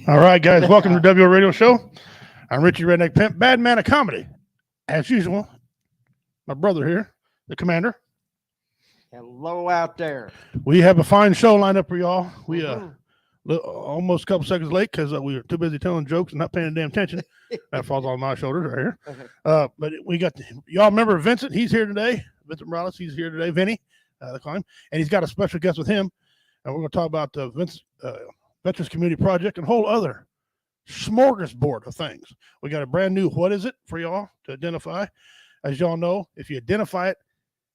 All right, guys, welcome to W Radio Show. I'm Richie Redneck Pimp, bad man of comedy. As usual, my brother here, the commander. Hello out there. We have a fine show lined up for y'all. We Mm-hmm. almost a couple seconds late because we were too busy telling jokes and not paying damn attention. That falls on my shoulders right here. Okay. But we got y'all remember Vincent? He's here today. Vincent Morales, he's here today. Vinny, the climb, and he's got a special guest with him, and we're going to talk about the Veterans Community Project and a whole other smorgasbord of things. We got a brand new what is it for y'all to identify. As y'all know, if you identify it,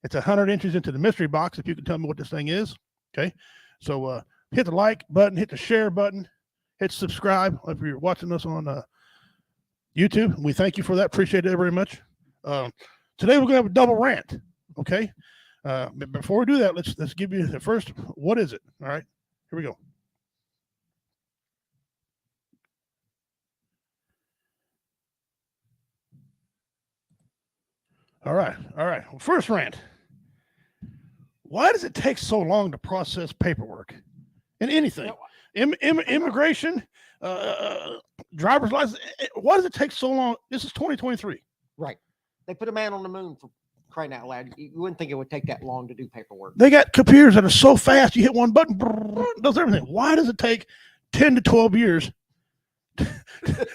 it's 100 inches into the mystery box. If you can tell me what this thing is, okay. So hit the like button, hit the share button, hit subscribe if you're watching us on YouTube. We thank you for that. Appreciate it very much. Today we're gonna have a double rant, okay. But before we do that, let's give you the first. What is it? All right, here we go. All right. Well, first rant. Why does it take so long to process paperwork in anything? Immigration, driver's license. Why does it take so long? This is 2023. Right. They put a man on the moon, for crying out loud. You wouldn't think it would take that long to do paperwork. They got computers that are so fast. You hit one button, it does everything. Why does it take 10 to 12 years to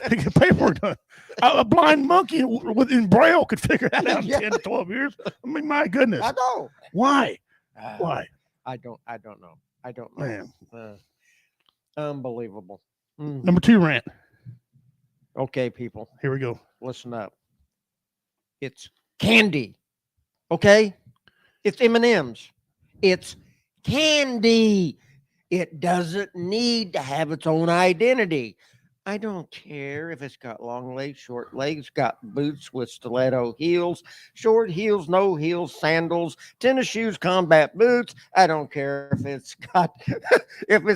get paperwork done? A blind monkey in Braille could figure that out in 10 to 12 years. I mean, my goodness. I know. Why? Why? I don't know. I don't know. Man. Unbelievable. Number 2 rant. Okay, people. Here we go. Listen up. It's candy. Okay? It's M&M's. It's candy. It doesn't need to have its own identity. I don't care if it's got long legs, short legs, got boots with stiletto heels, short heels, no heels, sandals, tennis shoes, combat boots. I don't care if it's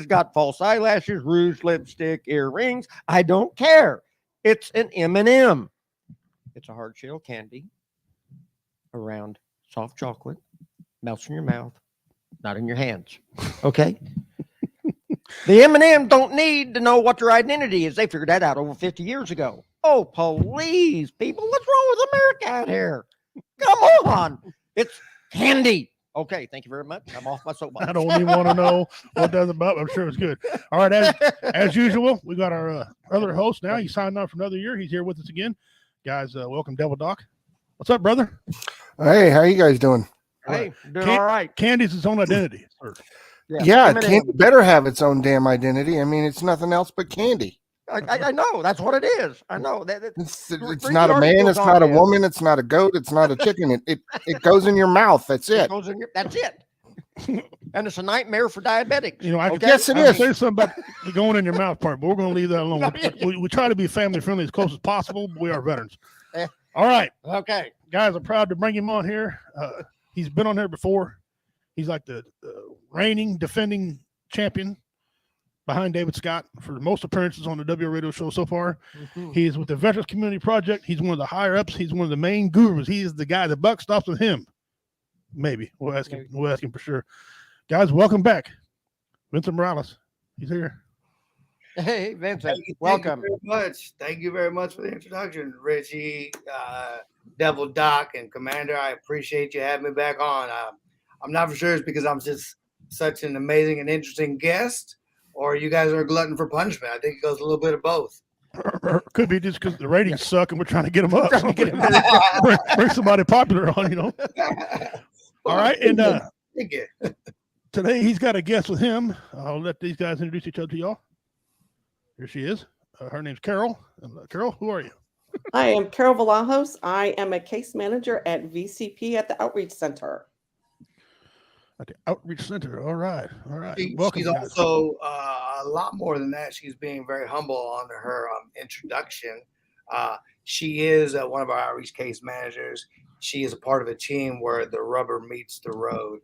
got false eyelashes, rouge, lipstick, earrings. I don't care. It's an M&M. It's a hard shell candy around soft chocolate, melts in your mouth, not in your hands. Okay? The M&M don't need to know what their identity is. They figured that out over 50 years ago. Oh, please, people, what's wrong with America out here? Come on. It's candy. Okay, thank you very much. I'm off my soapbox. I don't even want to know what that's about. I'm sure it's good. All right, as usual, we got our other host now. He signed on for another year. He's here with us again. Guys, welcome, Devil Doc. What's up, brother? Hey, how you guys doing? Hey, doing all right. Candy's its own identity. Yeah, candy better have its own damn identity. I mean, it's nothing else but candy. I know. That's what it is. I know. It's not a man. It's not a woman. It's not a goat. It's not a chicken. It goes in your mouth. That's it. That's it. And it's a nightmare for diabetics. You know, yes, it is. Say something about the going in your mouth part, but we're going to leave that alone. We try to be family friendly as close as possible, but we are veterans. All right. Okay. Guys, I'm proud to bring him on here. He's been on here before. He's like the reigning, defending champion behind David Scott for the most appearances on the W Radio Show so far. Mm-hmm. He is with the Veterans Community Project. He's one of the higher ups. He's one of the main gurus. He is the guy. The buck stops with him. Maybe we'll ask him. We'll ask him for sure. Guys, welcome back, Vincent Morales. He's here. Hey, Vincent. Welcome. Thank you very much for the introduction, Richie, Devil Doc, and Commander. I appreciate you having me back on. I'm not for sure it's because I'm just such an amazing and interesting guest, or you guys are a glutton for punishment. I think it goes a little bit of both. Could be just because the ratings suck and we're trying to get them up. So bring somebody popular on, you know. All right, and thank you. Today he's got a guest with him. I'll let these guys introduce each other to y'all. Here she is. Her name's Carol. Carol, who are you? I am Carol Valajos. I am a case manager at VCP at the Outreach Center. At the Outreach Center. All right. Welcome. She's also a lot more than that. She's being very humble on her introduction. She is one of our outreach case managers. She is a part of a team where the rubber meets the road.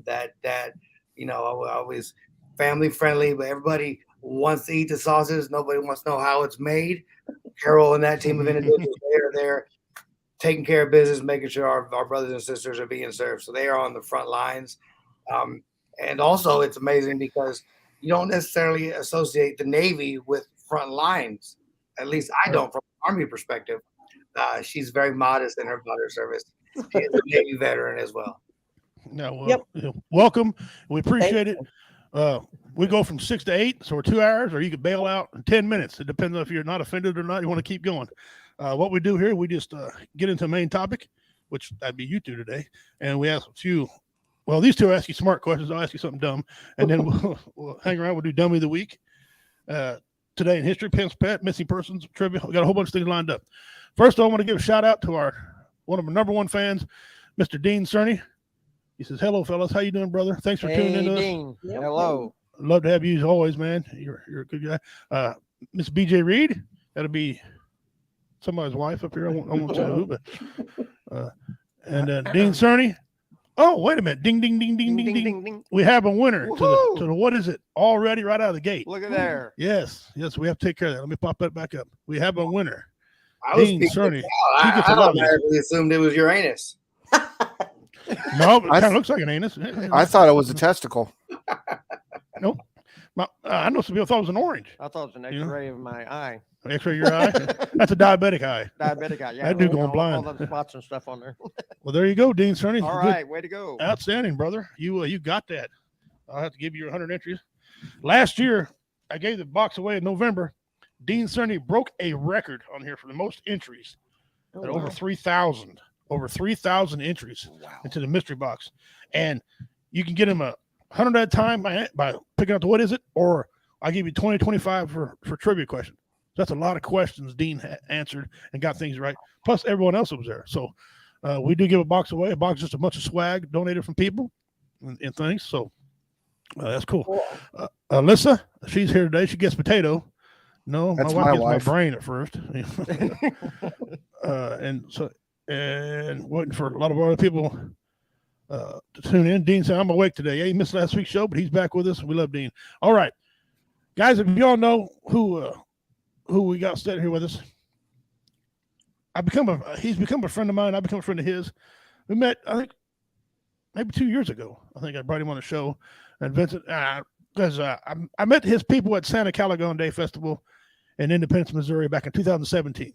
That you know, always family friendly, but everybody wants to eat the sausages. Nobody wants to know how it's made. Carol and that team of individuals, they're there taking care of business, making sure our brothers and sisters are being served. So they are on the front lines. And also it's amazing because you don't necessarily associate the Navy with front lines. At least I don't, from an Army perspective. She's very modest in her mother service. She is a Navy veteran as well. No, well, Yep. welcome. We appreciate Thank it. We go from 6 to 8, so we're 2 hours, or you could bail out in 10 minutes. It depends on if you're not offended or not. You want to keep going. What we do here, we just get into the main topic, which that'd be you two today, and we ask a few. Well, these two ask you smart questions. I'll ask you something dumb, and then we'll hang around. We'll do dummy of the week. Today in history, pimps, pet, missing persons, trivia. We got a whole bunch of things lined up. First, I want to give a shout out to one of our number one fans, Mr. Dean Cerny. He says, "Hello, fellas. How you doing, brother? Thanks for tuning in to us. Dean. Hello. Love to have you as always, man. You're a good guy. Miss BJ Reed, that'll be somebody's wife up here. I won't say who, but and Dean Cerny. Oh, wait a minute. Ding, ding, ding, ding, ding, ding, ding. We have a winner to the what is it? Already right out of the gate. Look at there. Yes, we have to take care of that. Let me pop that back up. We have a winner. I was Dean speaking Cerny. out. He gets a I lot of these. automatically assumed it was Uranus. No, it kind of looks like an anus. I thought it was a testicle. Nope. I know some people thought it was an orange. I thought it was an You know? X-ray of my eye. X-ray your eye. That's a diabetic eye. Diabetic eye. Yeah, That dude going all blind. them spots and stuff on there. Well, there you go, Dean Cerny. All Good. right, way to go. Outstanding, brother. You got that. I'll have to give you your 100 entries. Last year, I gave the box away in November. Dean Cerny broke a record on here for the most entries at over 3,000. Over 3,000 entries into the mystery box. And you can get him 100 at a time by picking up the what is it, or I'll give you 20, 25 for trivia questions. That's a lot of questions Dean answered and got things right. Plus everyone else was there. So we do give a box away. A box is just a bunch of swag donated from people and things. So that's cool. Alyssa, she's here today. She gets potato. No, That's my my wife gets wife. my brain at first. And waiting for a lot of other people to tune in. Dean said, "I'm awake today." Yeah, he missed last week's show, but he's back with us. We love Dean. All right, guys, if you all know who we got sitting here with us, he's become a friend of mine. I've become a friend of his. We met, I think, maybe 2 years ago. I think I brought him on a show, and Vincent, because I met his people at Santa Calagon Day Festival in Independence, Missouri, back in 2017.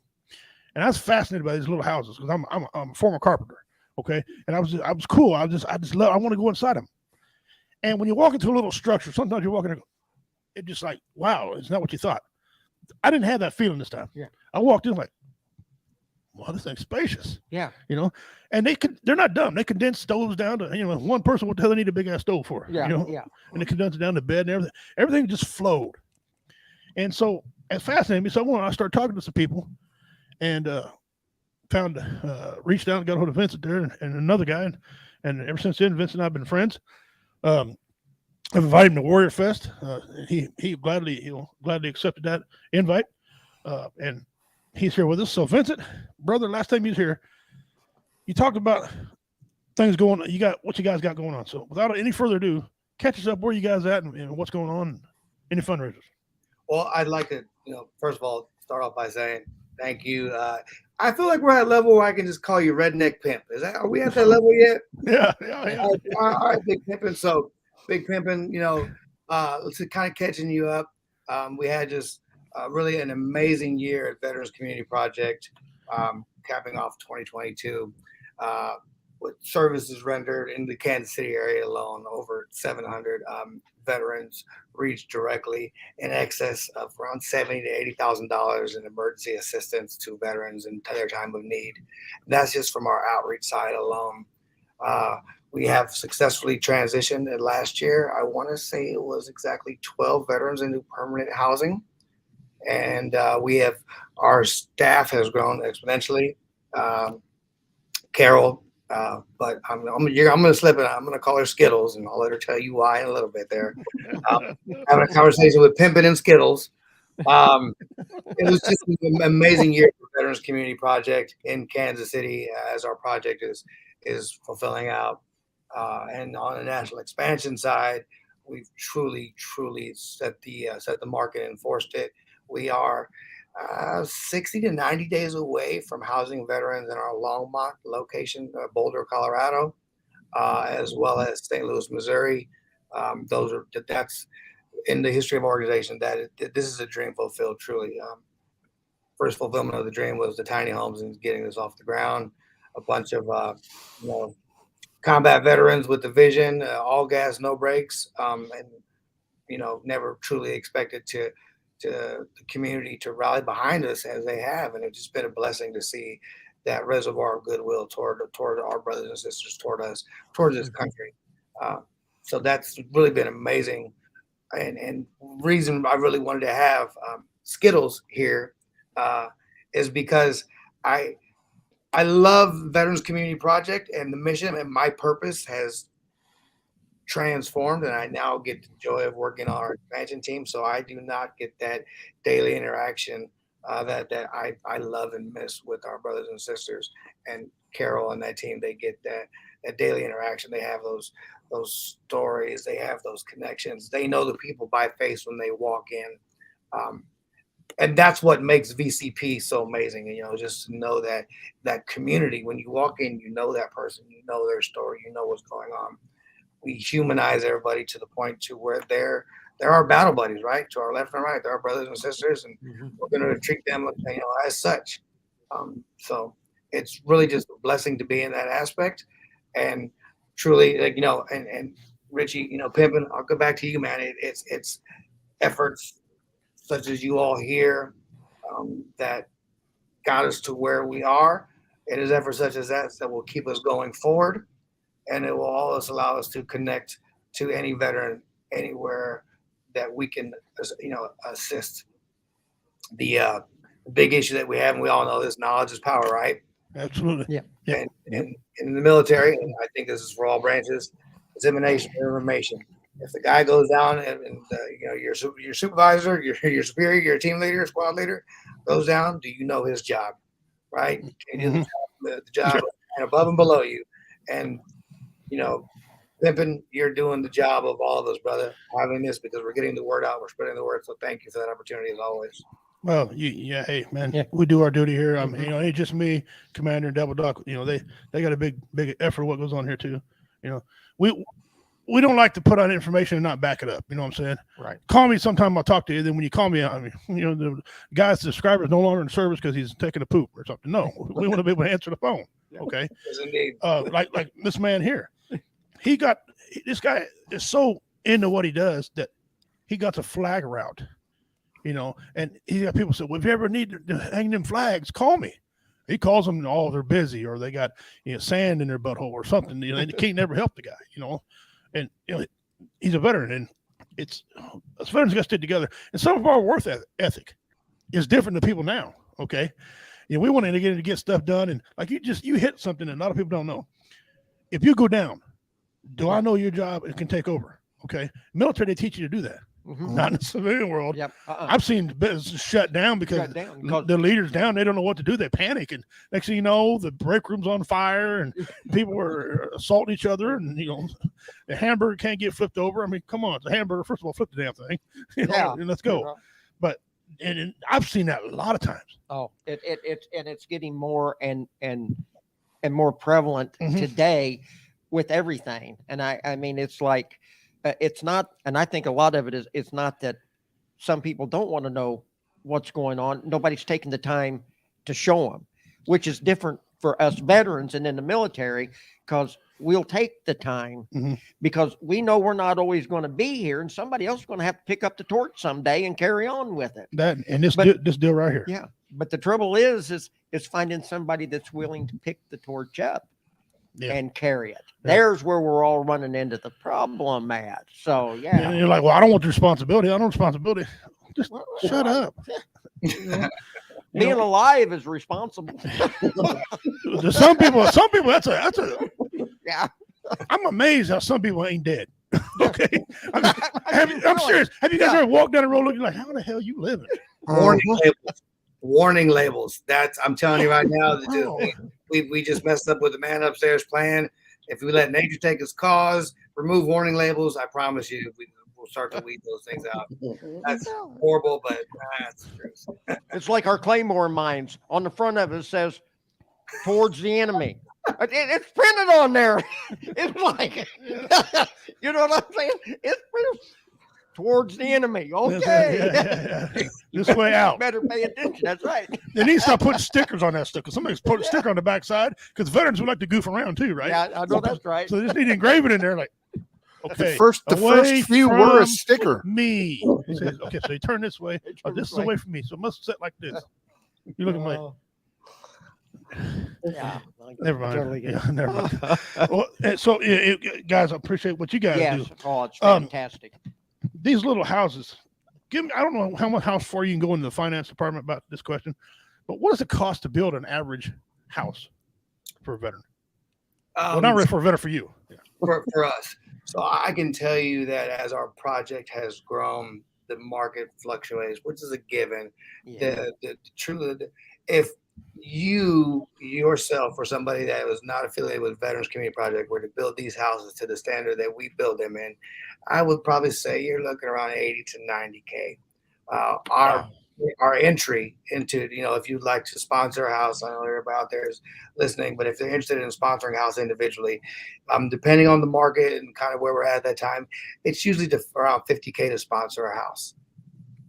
And I was fascinated by these little houses because I'm a former carpenter, okay. And I was cool. I want to go inside them. And when you walk into a little structure, sometimes you're walking, it just like, wow, it's not what you thought. I didn't have that feeling this time. Yeah. I walked in like, wow, this thing's spacious. Yeah. You know, and they're not dumb. They condense stoves down to, one person. What the hell they need a big ass stove for? Yeah. You know? Yeah. And they condense it down to bed and everything. Everything just flowed. And so it fascinated me. So I started talking to some people. And reached out and got hold of Vincent there and another guy. And ever since then, Vincent and I have been friends. I've invited him to Warrior Fest. He gladly accepted that invite. And he's here with us. So Vincent, brother, last time you was here, you talked about things going on. What you guys got going on. So without any further ado, catch us up where you guys at and what's going on. Any fundraisers? Well, I'd like to, first of all, start off by saying thank you. I feel like we're at a level where I can just call you Redneck Pimp. Are we at that level yet? Yeah. All right, Big Pimpin'. So, Big Pimpin', let's kind of catching you up. We had just really an amazing year at Veterans Community Project, capping off 2022 with services rendered in the Kansas City area alone. Over 700 veterans reached directly in excess of around $70,000 to $80,000 in emergency assistance to veterans in their time of need. And that's just from our outreach side alone. We have successfully transitioned last year. I want to say it was exactly 12 veterans into permanent housing. And our staff has grown exponentially. Carol, but I'm going to slip it. I'm going to call her Skittles, and I'll let her tell you why in a little bit there. Having a conversation with Pimpin' and Skittles. It was just an amazing year for Veterans Community Project in Kansas City, as our project is fulfilling out. And on the national expansion side, we've truly set the market and enforced it. We are 60 to 90 days away from housing veterans in our Longmont location, Boulder, Colorado, as well as St. Louis, Missouri. in the history of organization that this is a dream fulfilled truly. First fulfillment of the dream was the tiny homes and getting this off the ground. A bunch of combat veterans with the vision, all gas, no brakes, and never truly expected to the community to rally behind us as they have, and it's just been a blessing to see that reservoir of goodwill toward our brothers and sisters, toward us, towards this country. So that's really been amazing, and reason I really wanted to have Skittles here is because I love Veterans Community Project, and the mission and my purpose has transformed, and I now get the joy of working on our expansion team. So I do not get that daily interaction that I love and miss with our brothers and sisters. And Carol and that team, they get that daily interaction. They have those stories. They have those connections. They know the people by face when they walk in. And that's what makes VCP so amazing. And, just to know that community, when you walk in, that person, their story, what's going on. We humanize everybody to the point to where they're our battle buddies, right? To our left and right, they're our brothers and sisters, and we're going to treat them, as such. So it's really just a blessing to be in that aspect, and truly, and Richie, pimping. I'll go back to you, man. It's efforts such as you all here that got us to where we are. It is efforts such as that will keep us going forward. And it will always allow us to connect to any veteran anywhere that we can, assist. The big issue that we have, and we all know this: knowledge is power, right? Absolutely. Yeah. And in the military, and I think this is for all branches, dissemination of information. If the guy goes down and your supervisor, your superior, your team leader, squad leader goes down, do you know his job, right? Can you do the job and above and below you? And pimping, you're doing the job of all of us, brother, having this, because we're getting the word out, we're spreading the word. So thank you for that opportunity as always. Well, hey, man, we do our duty here. It ain't just me, Commander and Double Duck. They got a big effort what goes on here too. We don't like to put out information and not back it up. You know what I'm saying? Right. Call me sometime. I'll talk to you. Then when you call me, the guy's subscriber is no longer in service because he's taking a poop or something. No, we want to be able to answer the phone. Okay. Yes, indeed. Like this man here. This guy is so into what he does that he got the flag route, and he got people say, well, if you ever need to hang them flags, call me. He calls them, they're busy, or they got, sand in their butthole or something. They can't never help the guy, and, he's a veteran, and it's us veterans got to stick together. And some of our work ethic is different than people now. Okay. We want to get stuff done. And like you hit something that a lot of people don't know. If you go down, do I know your job and can take over? Okay. Military, they teach you to do that. Not in the civilian world. Yep. I've seen business shut down because the leaders down, they don't know what to do. They panic. And next thing you know, the break room's on fire and people are assaulting each other. And, the hamburger can't get flipped over. I mean, come on. It's a hamburger. First of all, flip the damn thing. And let's go. But and I've seen that a lot of times. Oh, it's getting more and more prevalent today with everything. And I mean, it's like, it's not, and I think a lot of it is, it's not that some people don't want to know what's going on. Nobody's taking the time to show them, which is different for us veterans and in the military, because we'll take the time because we know we're not always going to be here, and somebody else is going to have to pick up the torch someday and carry on with it. This deal right here. Yeah. But the trouble is finding somebody that's willing to pick the torch up and carry it. There's where we're all running into the problem at. So and you're like, well, I don't want the responsibility. I don't want responsibility. Just shut up. Being alive is responsible. To some people, that's a yeah. I'm amazed how some people ain't dead. Okay. I'm serious. Have you guys ever walked down the road looking like, how the hell you living? Warning labels. That's, I'm telling you right now, that we just messed up with the man upstairs plan. If we let nature take its cause, remove warning labels, I promise you, we'll start to weed those things out. That's horrible, but that's the truth. It's like our Claymore mines. On the front of it says, towards the enemy. It's printed on there. It's like, you know what I'm saying? It's printed. towards the enemy. That's right. Okay. Yeah. This way out. Better pay attention. That's right. They need to stop putting stickers on that stuff because somebody's put a sticker on the backside because veterans would like to goof around too, right? Yeah, I know that's right. So they just need to engrave it in there, like, okay. The first away few were a from sticker. Me. He says, okay, so you turn this way. Oh, this is away from me. So it must sit like this. You look at my. Yeah. Never mind. Totally get it. Yeah, never mind. Well, so, guys, I appreciate what you guys Yes. do. Oh, it's fantastic. These little houses. Give me. I don't know how much house for you can go into the finance department about this question, but what does it cost to build an average house for a veteran? Well, not really for a veteran, for you. Yeah. For us. So I can tell you that as our project has grown, the market fluctuates, which is a given. Yeah. Truly, if you yourself or somebody that was not affiliated with Veterans Community Project were to build these houses to the standard that we build them in, I would probably say you're looking around 80 to 90K. Our entry into, if you'd like to sponsor a house, I know everybody out there is listening, but if they're interested in sponsoring a house individually, depending on the market and kind of where we're at that time, it's usually around 50K to sponsor a house.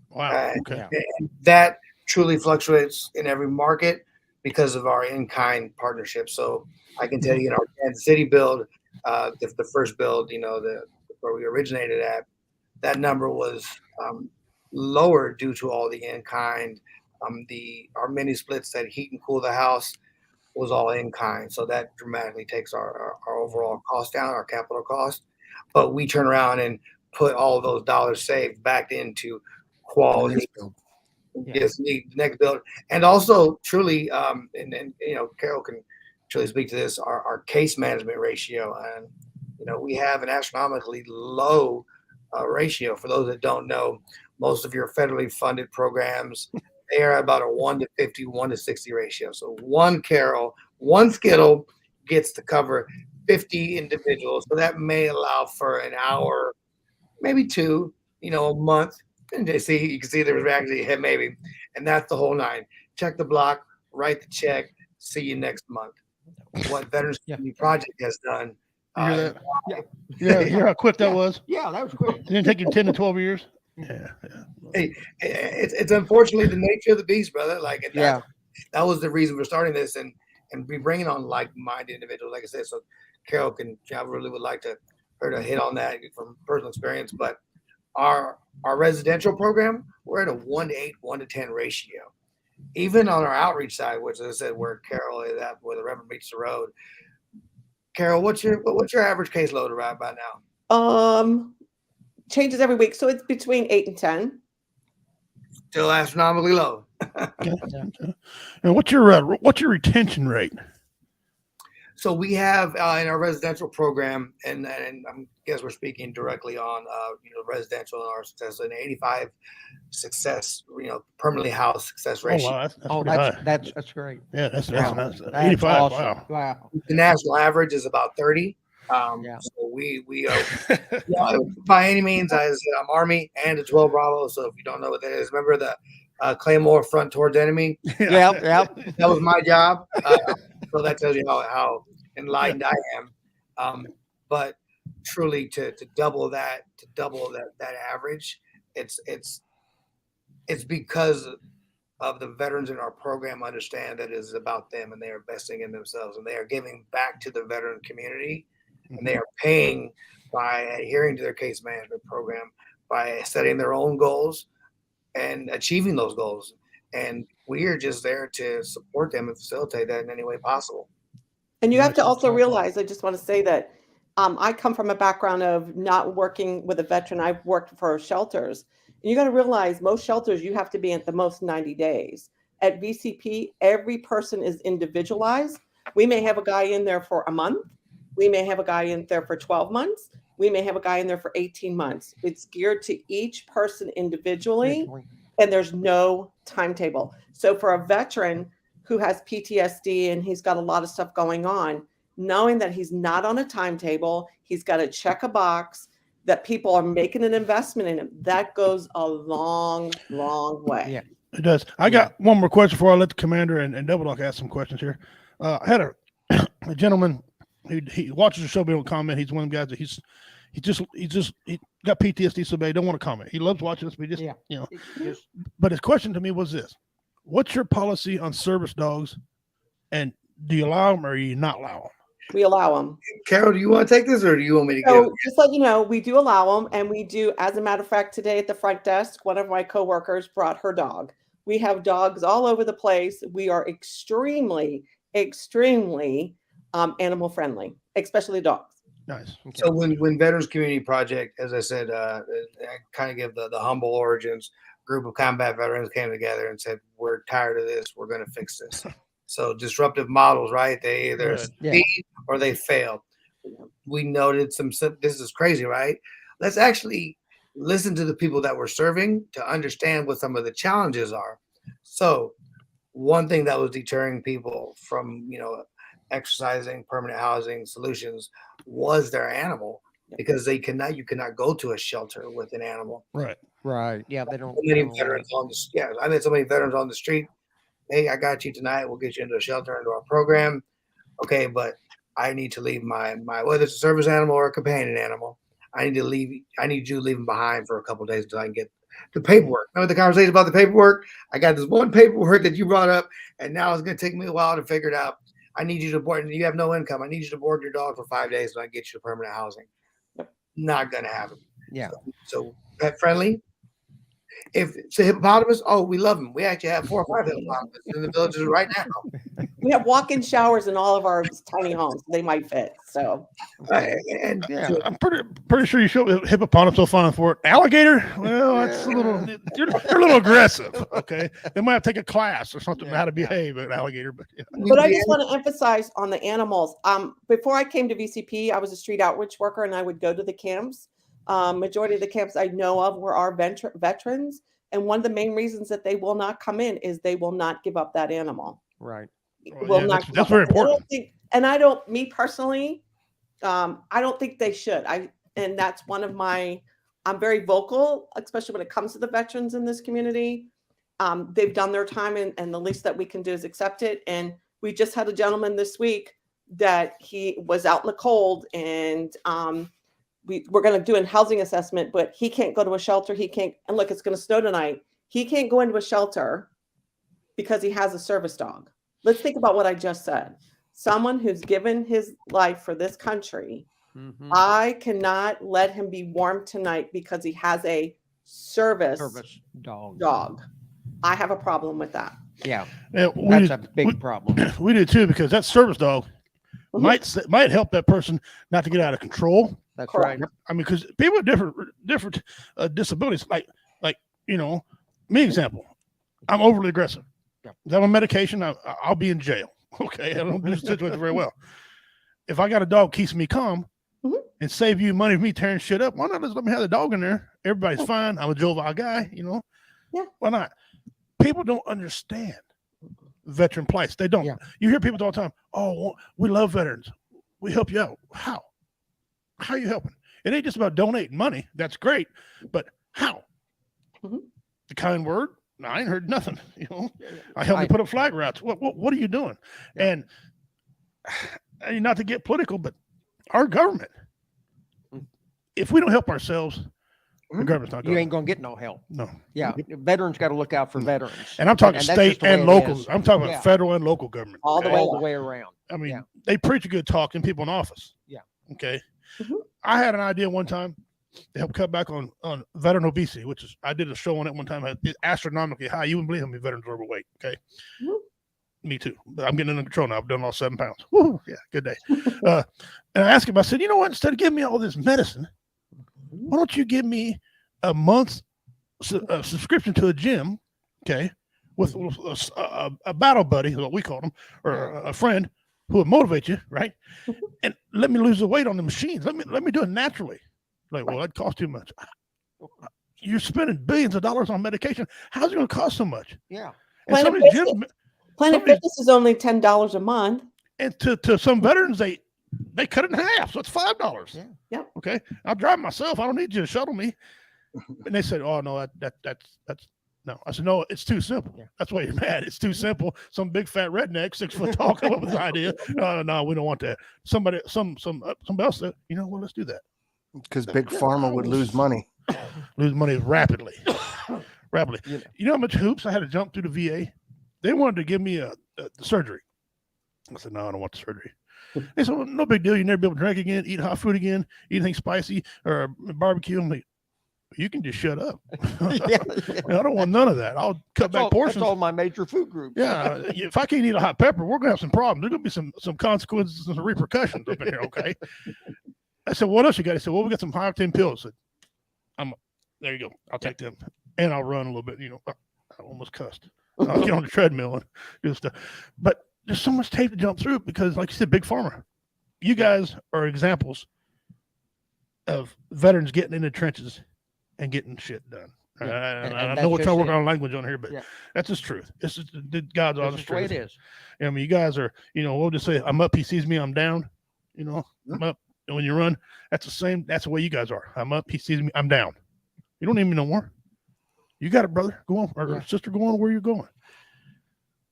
Wow. Okay. And that truly fluctuates in every market because of our in-kind partnership. So I can tell you, in our Kansas City build, the first build, where we originated at, that number was lower due to all the in-kind. Our mini splits that heat and cool the house was all in-kind. So that dramatically takes our overall cost down, our capital cost. But we turn around and put all of those dollars saved back into quality. Yes, the next build. And also truly, and Carol can truly speak to this, our case management ratio. And, we have an astronomically low ratio. For those that don't know, most of your federally funded programs, they are about a 1 to 50, 1 to 60 ratio. So one Carol, one Skittle gets to cover 50 individuals. So that may allow for an hour, maybe two, a month. And you can see there was actually maybe, and that's the whole nine. Check the block, write the check, see you next month. What Veterans Community Project has done. You hear that? Yeah. You hear how quick that was? Yeah, that was quick. It didn't take you 10 to 12 years. Yeah. Hey, it's unfortunately the nature of the beast, brother. That was the reason we're starting this, and we bringing on like-minded individuals. Like I said, so Carol I really would like her to hit on that from personal experience. But our residential program, we're at a 1 to 8, 1 to 10 ratio. Even on our outreach side, which, as I said, where Carol is at, where the rubber meets the road. Carol, what's your average caseload right about now? Changes every week, so it's between 8 and 10. Still astronomically low. And what's your retention rate? So we have in our residential program, and I guess we're speaking directly on residential and our success, an 85 success, permanently housed success ratio. Oh, wow, that's great. Yeah, that's 85.85. Awesome. Wow. The national average is about 30. So we are by any means, I'm Army and a 12 Bravo. So if you don't know what that is, remember the Claymore front towards enemy. Yeah. That was my job. So that tells you how enlightened I am. But truly to double that average, it's because of the veterans in our program understand that it is about them, and they are investing in themselves, and they are giving back to the veteran community, and they are paying by adhering to their case management program, by setting their own goals and achieving those goals. And we are just there to support them and facilitate that in any way possible. And you have to also realize, I just want to say that I come from a background of not working with a veteran. I've worked for shelters. And you got to realize most shelters, you have to be at the most 90 days. At VCP, every person is individualized. We may have a guy in there for a month. We may have a guy in there for 12 months. We may have a guy in there for 18 months. It's geared to each person individually, and there's no timetable. So for a veteran who has PTSD and he's got a lot of stuff going on, knowing that he's not on a timetable, he's got to check a box, that people are making an investment in him, that goes a long, long way. Yeah, it does. I got one more question before I let the commander and Double Doc ask some questions here. I had a gentleman, he watches the show, but he don't comment. He's one of the guys that he got PTSD so bad he don't want to comment. He loves watching us, but he just, Yeah. you know. It just- But his question to me was this: what's your policy on service dogs, and do you allow them or do you not allow them? We allow them. Carol, do you want to take this or do you want me to give So it? just let you know, we do allow them, and we do. As a matter of fact, today at the front desk, one of my coworkers brought her dog. We have dogs all over the place. We are extremely, extremely animal friendly, especially dogs. Nice. okay. So when Veterans Community Project, as I said, I kind of give the humble origins. Group of combat veterans came together and said, "We're tired of this. We're going to fix this." So disruptive models, right? They either Right. succeed or they fail. We noted this is crazy, right? Let's actually listen to the people that we're serving to understand what some of the challenges are. So one thing that was deterring people from, exercising permanent housing solutions was their animal, because you cannot go to a shelter with an animal. Right. Right. Yeah, they don't. So many they don't veterans on the I met so many veterans on the street. Hey, I got you tonight. We'll get you into a shelter, into our program. Okay, but I need to leave my whether it's a service animal or a companion animal. I need you to leave them behind for a couple of days until I can get the paperwork. Remember the conversation about the paperwork? I got this one paperwork that you brought up, and now it's going to take me a while to figure it out. I need you to board. You have no income. I need you to board your dog for 5 days so I can get you to permanent housing. Not going to happen. Yeah. So pet friendly. If it's a hippopotamus, oh, we love them. We actually have 4 or 5 hippopotamuses in the villages right now. We have walk-in showers in all of our tiny homes. They might fit. So And Yeah. I'm pretty sure you show hippopotamus so fine for it. Alligator, well, that's a little. You're a little aggressive. Okay, they might have to take a class or something on how to behave an alligator. But yeah. But I just want to emphasize on the animals. Before I came to VCP, I was a street outreach worker, and I would go to the camps. Majority of the camps I know of were our veterans, and one of the main reasons that they will not come in is they will not give up that animal. Right. Will Yeah, not. that's very important. Me personally, I don't think they should. And that's one of my. I'm very vocal, especially when it comes to the veterans in this community. They've done their time, and the least that we can do is accept it. And we just had a gentleman this week that he was out in the cold, and we're going to do a housing assessment, but he can't go to a shelter. He can't. And look, it's going to snow tonight. He can't go into a shelter because he has a service dog. Let's think about what I just said. Someone who's given his life for this country. Mhm. I cannot let him be warm tonight because he has a service dog. I have a problem with that. Yeah. Yeah, That's a big problem. We do too, because that service dog Mhm. might help that person not to get out of control. That's Correct. right. I mean, because people with different disabilities, like me example, I'm overly aggressive. Yep. If I'm on medication, I'll be in jail. Okay, I don't do the situation very well. If I got a dog keeps me calm Mhm. and save you money for me tearing shit up, why not just let me have the dog in there? Everybody's fine. I'm a jovial guy, Yeah. Why not? People don't understand veteran plights. They don't. Yeah. You hear people all the time, oh, we love veterans. We help you out. How? How are you helping? It ain't just about donating money. That's great. But how? Mhm. The kind word? No, I ain't heard nothing. I helped you put up flag routes. What are you doing? Yeah. And not to get political, but our government, if we don't help ourselves, the government's not You going. ain't gonna get no help. No. Yeah. Veterans got to look out for veterans. And I'm talking that's just state the way and it local. is. I'm talking Yeah. about federal and local government. All the okay? way All the up. way around. I mean, Yeah. they preach a good talk in people in office. Yeah. Okay. Mhm. I had an idea one time to help cut back on veteran obesity, which is I did a show on it one time. It's astronomically high. You wouldn't believe how many veterans are overweight. Okay. Mhm. Me too. But I'm getting under control now. I've done all 7 pounds. Woo, yeah, good day. And I asked him, I said, you know what? Instead of giving me all this medicine, why don't you give me a month's subscription to a gym, okay, with a battle buddy, what we call them, or a friend who would motivate you, right? And let me lose the weight on the machines. Let me do it naturally. Like, well, that costs too much. You're spending billions of dollars on medication. How's it going to cost so much? Yeah. And some of Planet these gyms, Planet somebody's- Fitness is only $10 a month. and to some veterans, they cut it in half, so it's $5. Yeah. Yep. Okay, I'll drive myself. I don't need you to shuttle me. And they said, "Oh no, that's no." I said, "No, it's too simple. Yeah. That's why you're mad. It's too simple. Some big fat redneck, 6 foot tall, come up with the idea. No, we don't want that. Somebody else said, you know what? Let's do that. Because Big Pharma would lose money. Lose money rapidly. Rapidly. Yeah. You know how much hoops I had to jump through the VA? They wanted to give me the surgery. I said, no, I don't want the surgery. They said, well, no big deal. You never be able to drink again, eat hot food again, eat anything spicy or barbecue. I'm like, you can just shut up. Yeah. I don't want none of that. I'll cut back portions. That's all my major food groups. Yeah, if I can't eat a hot pepper, we're gonna have some problems. There's gonna be some consequences and some repercussions up in here. Okay. I said, what else you got? He said, well, we got some high octane pills. I said, there you go. I'll take them and I'll run a little bit. I almost cussed. I'll get on the treadmill and do stuff. But there's so much tape to jump through because, like you said, Big Pharma, you guys are examples of veterans getting in the trenches and getting shit done. Yeah. And And I know we're that's trying to just work on language on here, but that's just truth. This is God's That's honest just the way truth. it is. I mean, you guys are, we'll just say, I'm up, he sees me, I'm down. I'm up. And when you run, that's the way you guys are. I'm up, he sees me, I'm down. You don't need me no more. You got it, brother. Go on, or sister, go on where you're going.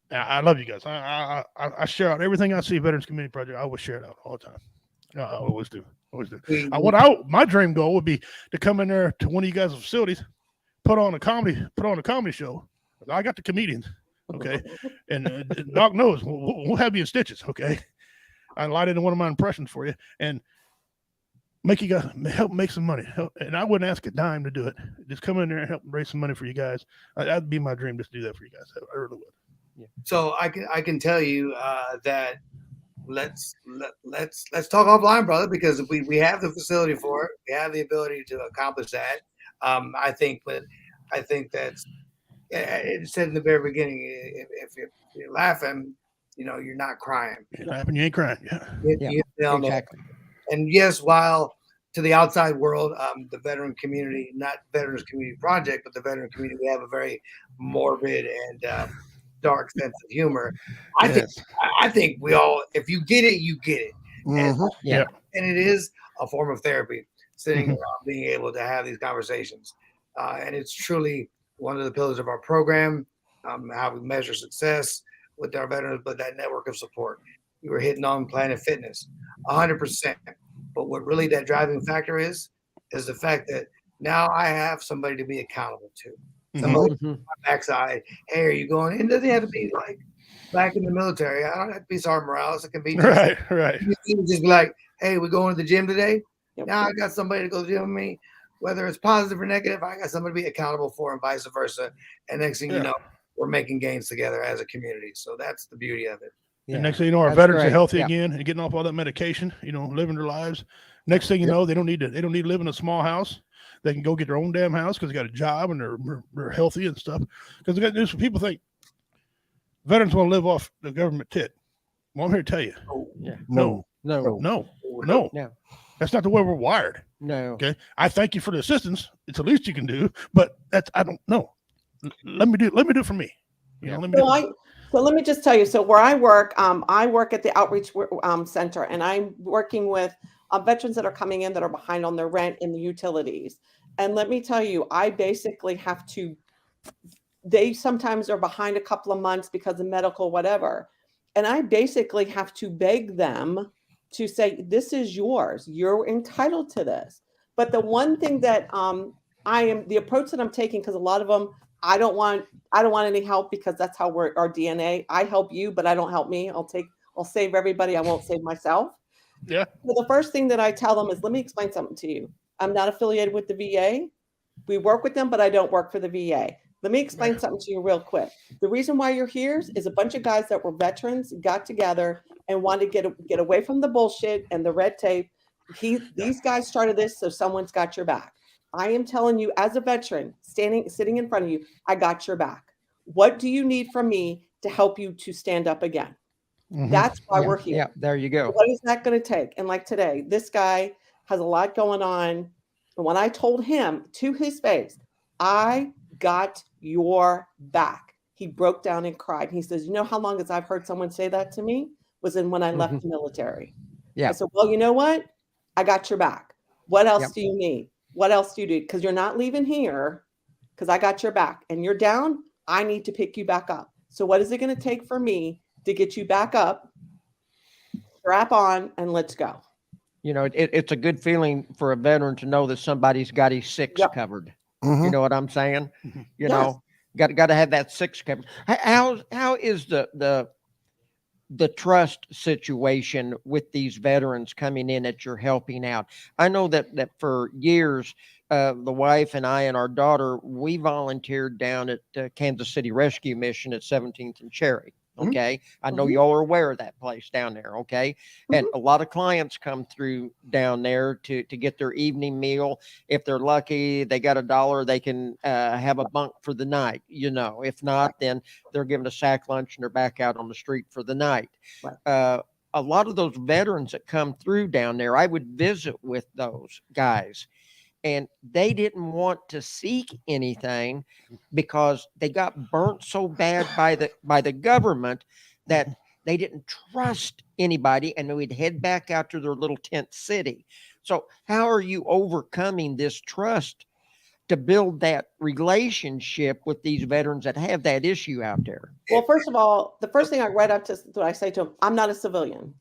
I love you guys. I share out everything I see Veterans Community Project. I always share it out all the time. I always do. Always do. My dream goal would be to come in there to one of you guys' facilities, put on a comedy show. I got the comedians, okay, and Doc knows we'll have you in stitches, okay. I light into one of my impressions for you and make you guys help make some money. And I wouldn't ask a dime to do it. Just come in there and help raise some money for you guys. That'd be my dream, just to do that for you guys. I really would. Yeah. So I can tell you that let's talk offline, brother, because we have the facility for it. We have the ability to accomplish that. I think that's it said in the very beginning. If you're laughing, you're not crying. You're laughing, you ain't crying. Yeah. Exactly. And yes, while to the outside world, the veteran community, not Veterans Community Project, but the veteran community, we have a very morbid and dark sense of humor. I think we all, if you get it, you get it. Mm-hmm. And it is a form of therapy, sitting around, being able to have these conversations. And it's truly one of the pillars of our program, how we measure success with our veterans, but that network of support. You were hitting on Planet Fitness, 100%. But what really that driving factor is the fact that now I have somebody to be accountable to. Somebody on my backside. Hey, are you going? It doesn't have to be like back in the military. I don't have to be Sergeant Morales. It can be just, right. You just be like, hey, we're going to the gym today. Now I got somebody to go to the gym with me, whether it's positive or negative. I got somebody to be accountable for, and vice versa. And next thing you know, we're making gains together as a community. So that's the beauty of it. And next thing you know, our veterans are healthy again and getting off all that medication, living their lives. Next thing you know, they don't need to live in a small house. They can go get their own damn house because they got a job and they're healthy and stuff. Because they got news for people think veterans want to live off the government tit. Well, I'm here to tell you. No. That's not the way we're wired. No. Okay. I thank you for the assistance. It's the least you can do, but I don't know. Let me do it for me. So let me just tell you. So where I work at the outreach center, and I'm working with veterans that are coming in that are behind on their rent and the utilities. And let me tell you, I basically have to. They sometimes are behind a couple of months because of medical whatever, and I basically have to beg them to say, "This is yours. You're entitled to this." But the one thing that the approach that I'm taking, because a lot of them, I don't want any help because that's how we're our DNA. I help you, but I don't help me. I'll save everybody. I won't save myself. Yeah. So the first thing that I tell them is, let me explain something to you. I'm not affiliated with the VA. We work with them, but I don't work for the VA. Let me explain something to you real quick. The reason why you're here is a bunch of guys that were veterans got together and wanted to get away from the bullshit and the red tape. These guys started this, so someone's got your back. I am telling you, as a veteran, sitting in front of you, I got your back. What do you need from me to help you to stand up again? Mm-hmm. That's why we're here. Yeah, there you go. What is that going to take? And like today, this guy has a lot going on. And when I told him to his face, I got your back, he broke down and cried. He says, you know how long as I've heard someone say that to me was when I left the military. Yeah. I said, well, you know what? I got your back. What else do you need? What else do you do? Because you're not leaving here because I got your back. And you're down, I need to pick you back up. So what is it going to take for me to get you back up, strap on, and let's go? You know, it's a good feeling for a veteran to know that somebody's got his six Yep. covered. Mhm. You know what I'm saying? Mhm. You Yes. know, got to have that six covered. How is the trust situation with these veterans coming in that you're helping out? I know that for years, the wife and I and our daughter, we volunteered down at Kansas City Rescue Mission at 17th and Cherry. Mhm. Okay. I know Mhm. y'all are aware of that place down there. Okay. And Mhm. a lot of clients come through down there to get their evening meal. If they're lucky, they got $1, they can have a bunk for the night. You know, if not, then they're given a sack lunch and they're back out on the street for the night. Right. A lot of those veterans that come through down there, I would visit with those guys, and they didn't want to seek anything because they got burnt so bad by the government that they didn't trust anybody, and we'd head back out to their little tent city. So how are you overcoming this trust to build that relationship with these veterans that have that issue out there? Well, first of all, the first thing I right up to what I say to them, I'm not a civilian.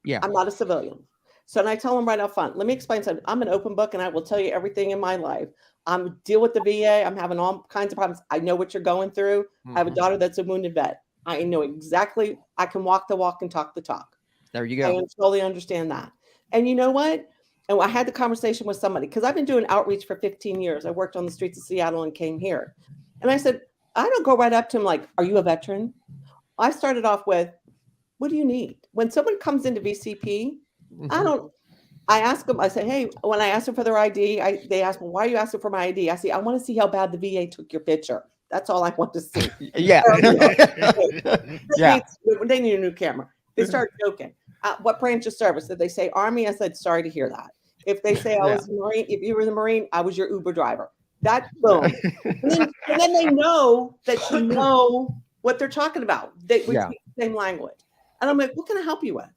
Yeah. I'm not a civilian. So, and I tell them right up front, let me explain something. I'm an open book and I will tell you everything in my life. I'm deal with the VA. I'm having all kinds of problems. I know what you're going through. I have a Mhm. daughter that's a wounded vet. I know exactly. I can walk the walk and talk the talk. There you I go. totally understand that. And you know what? And I had the conversation with somebody because I've been doing outreach for 15 years. I worked on the streets of Seattle and came here. And I said, I don't go right up to him like, are you a veteran? I started off with, what do you need? When someone comes into VCP, Mhm. I ask them, I say, hey, when I ask them for their ID, they ask me, why are you asking for my ID? I say, I want to see how bad the VA took your picture. That's all I want to see. Yeah. Yeah. They need a new camera. They start joking. What branch of service? Did they say Army? I said, sorry to hear that. If they say I Yeah. was a Marine, if you were the Marine, I was your Uber driver. That boom. And then they know that you know what they're talking about. We Yeah. speak the same language. And I'm like, what can I help you with?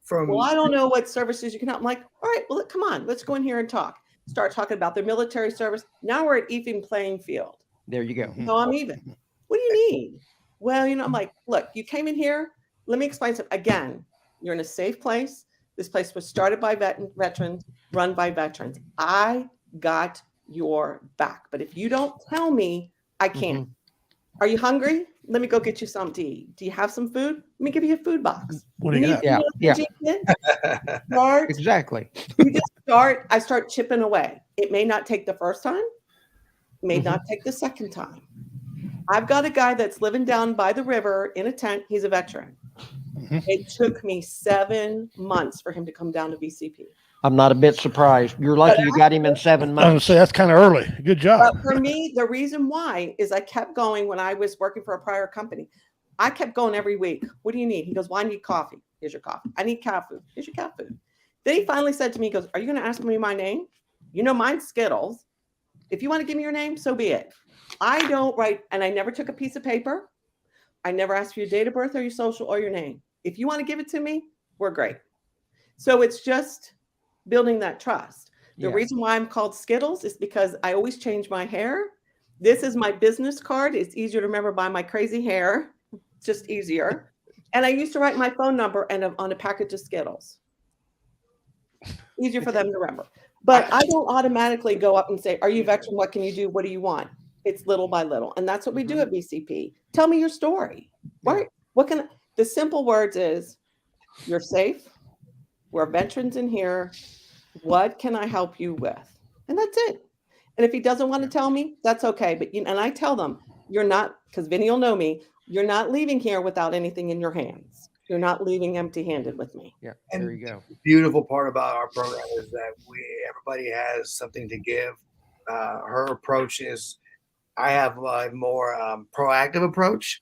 From Well, I don't know what services you can help. I'm like, all right, well, come on, let's go in here and talk. Start talking about their military service. Now we're at even playing field. There you go. So I'm even. What do you need? Well, I'm like, look, you came in here. Let me explain something. Again, you're in a safe place. This place was started by veterans, run by veterans. I got your back. But if you don't tell me, I can't. Are you hungry? Let me go get you something to eat. Do you have some food? Let me give you a food box. What do you got? Yeah. Yeah. Start. Exactly. You just start. I start chipping away. It may not take the first time. May not take the second time. I've got a guy that's living down by the river in a tent. He's a veteran. It took me 7 months for him to come down to VCP. I'm not a bit surprised. You're lucky you got him in 7 I was gonna months. say that's kind of early. Good job. But for me, the reason why is I kept going when I was working for a prior company. I kept going every week. What do you need? He goes, well, I need coffee. Here's your coffee. I need cat food. Here's your cat food. Then he finally said to me, he goes, are you going to ask me my name? You know, mine's Skittles. If you want to give me your name, so be it. I don't write, and I never took a piece of paper. I never asked for your date of birth or your social or your name. If you want to give it to me, we're great. So it's just building that trust. The reason why I'm called Skittles is because I always change my hair. This is my business card. It's easier to remember by my crazy hair. It's just easier. And I used to write my phone number and on a package of Skittles. Easier for them to remember. But I don't automatically go up and say, are you veteran? What can you do? What do you want? It's little by little. And that's what we do at BCP. Tell me your story. Right? The simple words is, you're safe. We're veterans in here. What can I help you with? And that's it. And if he doesn't want to tell me, that's okay. But and I tell them, you're not, because Vinny will know me, you're not leaving here without anything in your hands. You're not leaving empty-handed with me. Yeah, And there you go. the beautiful part about our program is that everybody has something to give. Her approach is, I have a more proactive approach,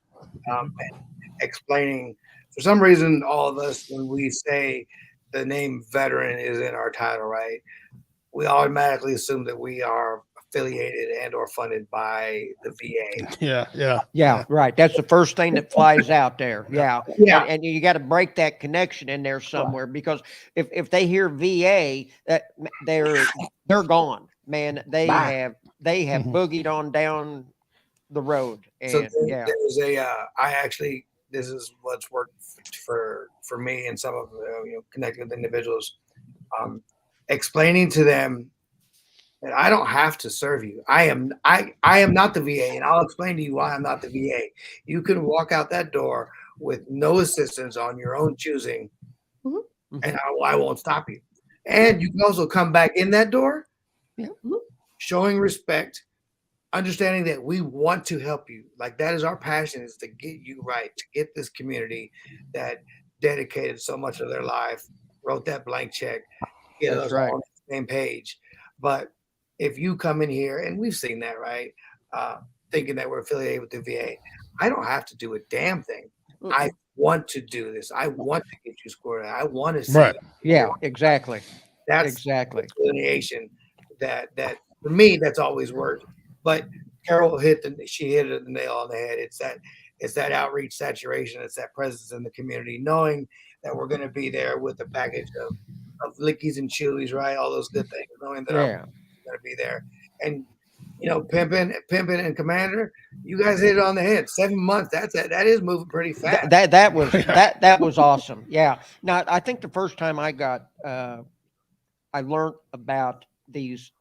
explaining. For some reason, all of us, when we say the name veteran is in our title, right, we automatically assume that we are affiliated and or funded by the VA. Yeah, right. That's the first thing that flies out there. Yeah. Yeah. And you got to break that connection in there somewhere, because if they hear VA, they're gone, man. They have boogied on down the road. And So there's this is what's worked for me and some of connecting with individuals. explaining to them that I don't have to serve you. I am not the VA, and I'll explain to you why I'm not the VA. You can walk out that door with no assistance on your own choosing, and I won't stop you. And you can also come back in that door, showing respect, understanding that we want to help you. Like that is our passion, is to get you right, to get this community that dedicated so much of their life, wrote that blank check, get us all on the same page. But if you come in here, and we've seen that, right? Thinking that we're affiliated with the VA, I don't have to do a damn thing. I want to do this. I want to get you squared. I want to see. Right. Yeah, exactly. That's exactly delineation that for me, that's always worked. But Carol hit the nail on the head. It's that outreach saturation. It's that presence in the community, knowing that we're going to be there with a package of lickies and chewies, right? All those good things, knowing that I'm going to be there. And pimping and Commander, you guys hit it on the head. 7 months. That is moving pretty fast. That was awesome. Yeah. Now I think the first time I learned about these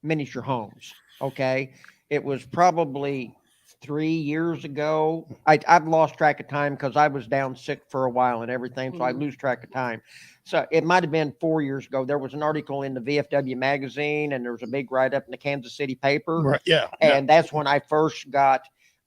miniature homes. Okay. It was probably 3 years ago. I've lost track of time because I was down sick for a while and everything. So I lose track of time. So it might've been 4 years ago. There was an article in the VFW magazine and there was a big write-up in the Kansas City paper. Right. Yeah. And that's when I first I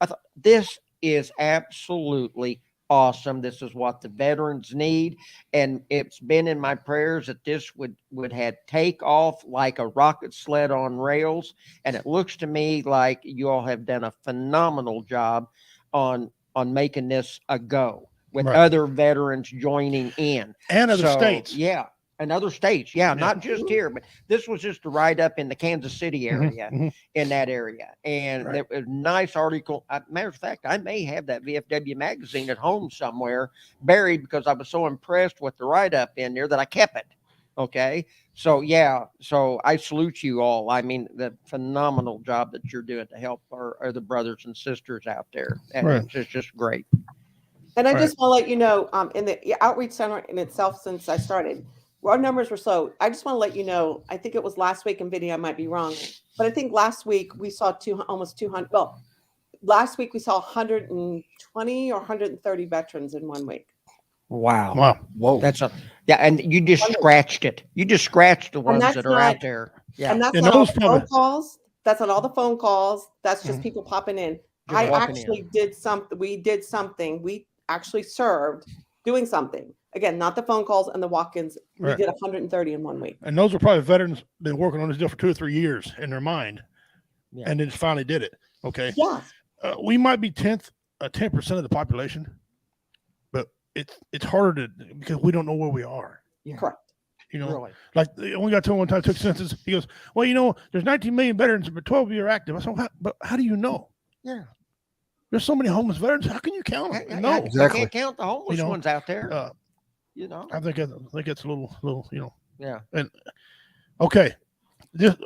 thought, this is absolutely awesome. This is what the veterans need. And it's been in my prayers that this would have take off like a rocket sled on rails. And it looks to me like you all have done a phenomenal job on making this a go with other veterans joining in. And other states. Yeah. And other states. Yeah. Not just here, but this was just a write up in the Kansas City area, in that area. And it was a nice article. Matter of fact, I may have that VFW magazine at home somewhere buried because I was so impressed with the write up in there that I kept it. Okay. So, yeah. So I salute you all. I mean, the phenomenal job that you're doing to help our the brothers and sisters out there. And it's just great. And I just want to let you know, in the outreach center in itself, since I started, our numbers were slow. I just want to let you know, I think it was last week in video, I might be wrong, but I think last week we saw almost 200. Well, last week we saw 120 or 130 veterans in 1 week. Wow. Whoa. That's and you just scratched it. You just scratched the ones that are out there. Yeah. And that's not all the phone calls. That's not all the phone calls. That's just people popping in. I actually did something. We did something. We actually served doing something. Again, not the phone calls and the walk-ins. We did 130 in 1 week. And those are probably veterans been working on this deal for 2 or 3 years in their mind, and then finally did it. Okay. Yeah. We might be 10% of the population, but it's harder because we don't know where we are. Yeah. Correct. Like we got told one time, took census. He goes, well, there's 19 million veterans, but 12 of you are active. I said, but how do you know? Yeah. There's so many homeless veterans. How can you count them? No, exactly. You can't count the homeless ones out there. I think it's a little, Yeah. And okay,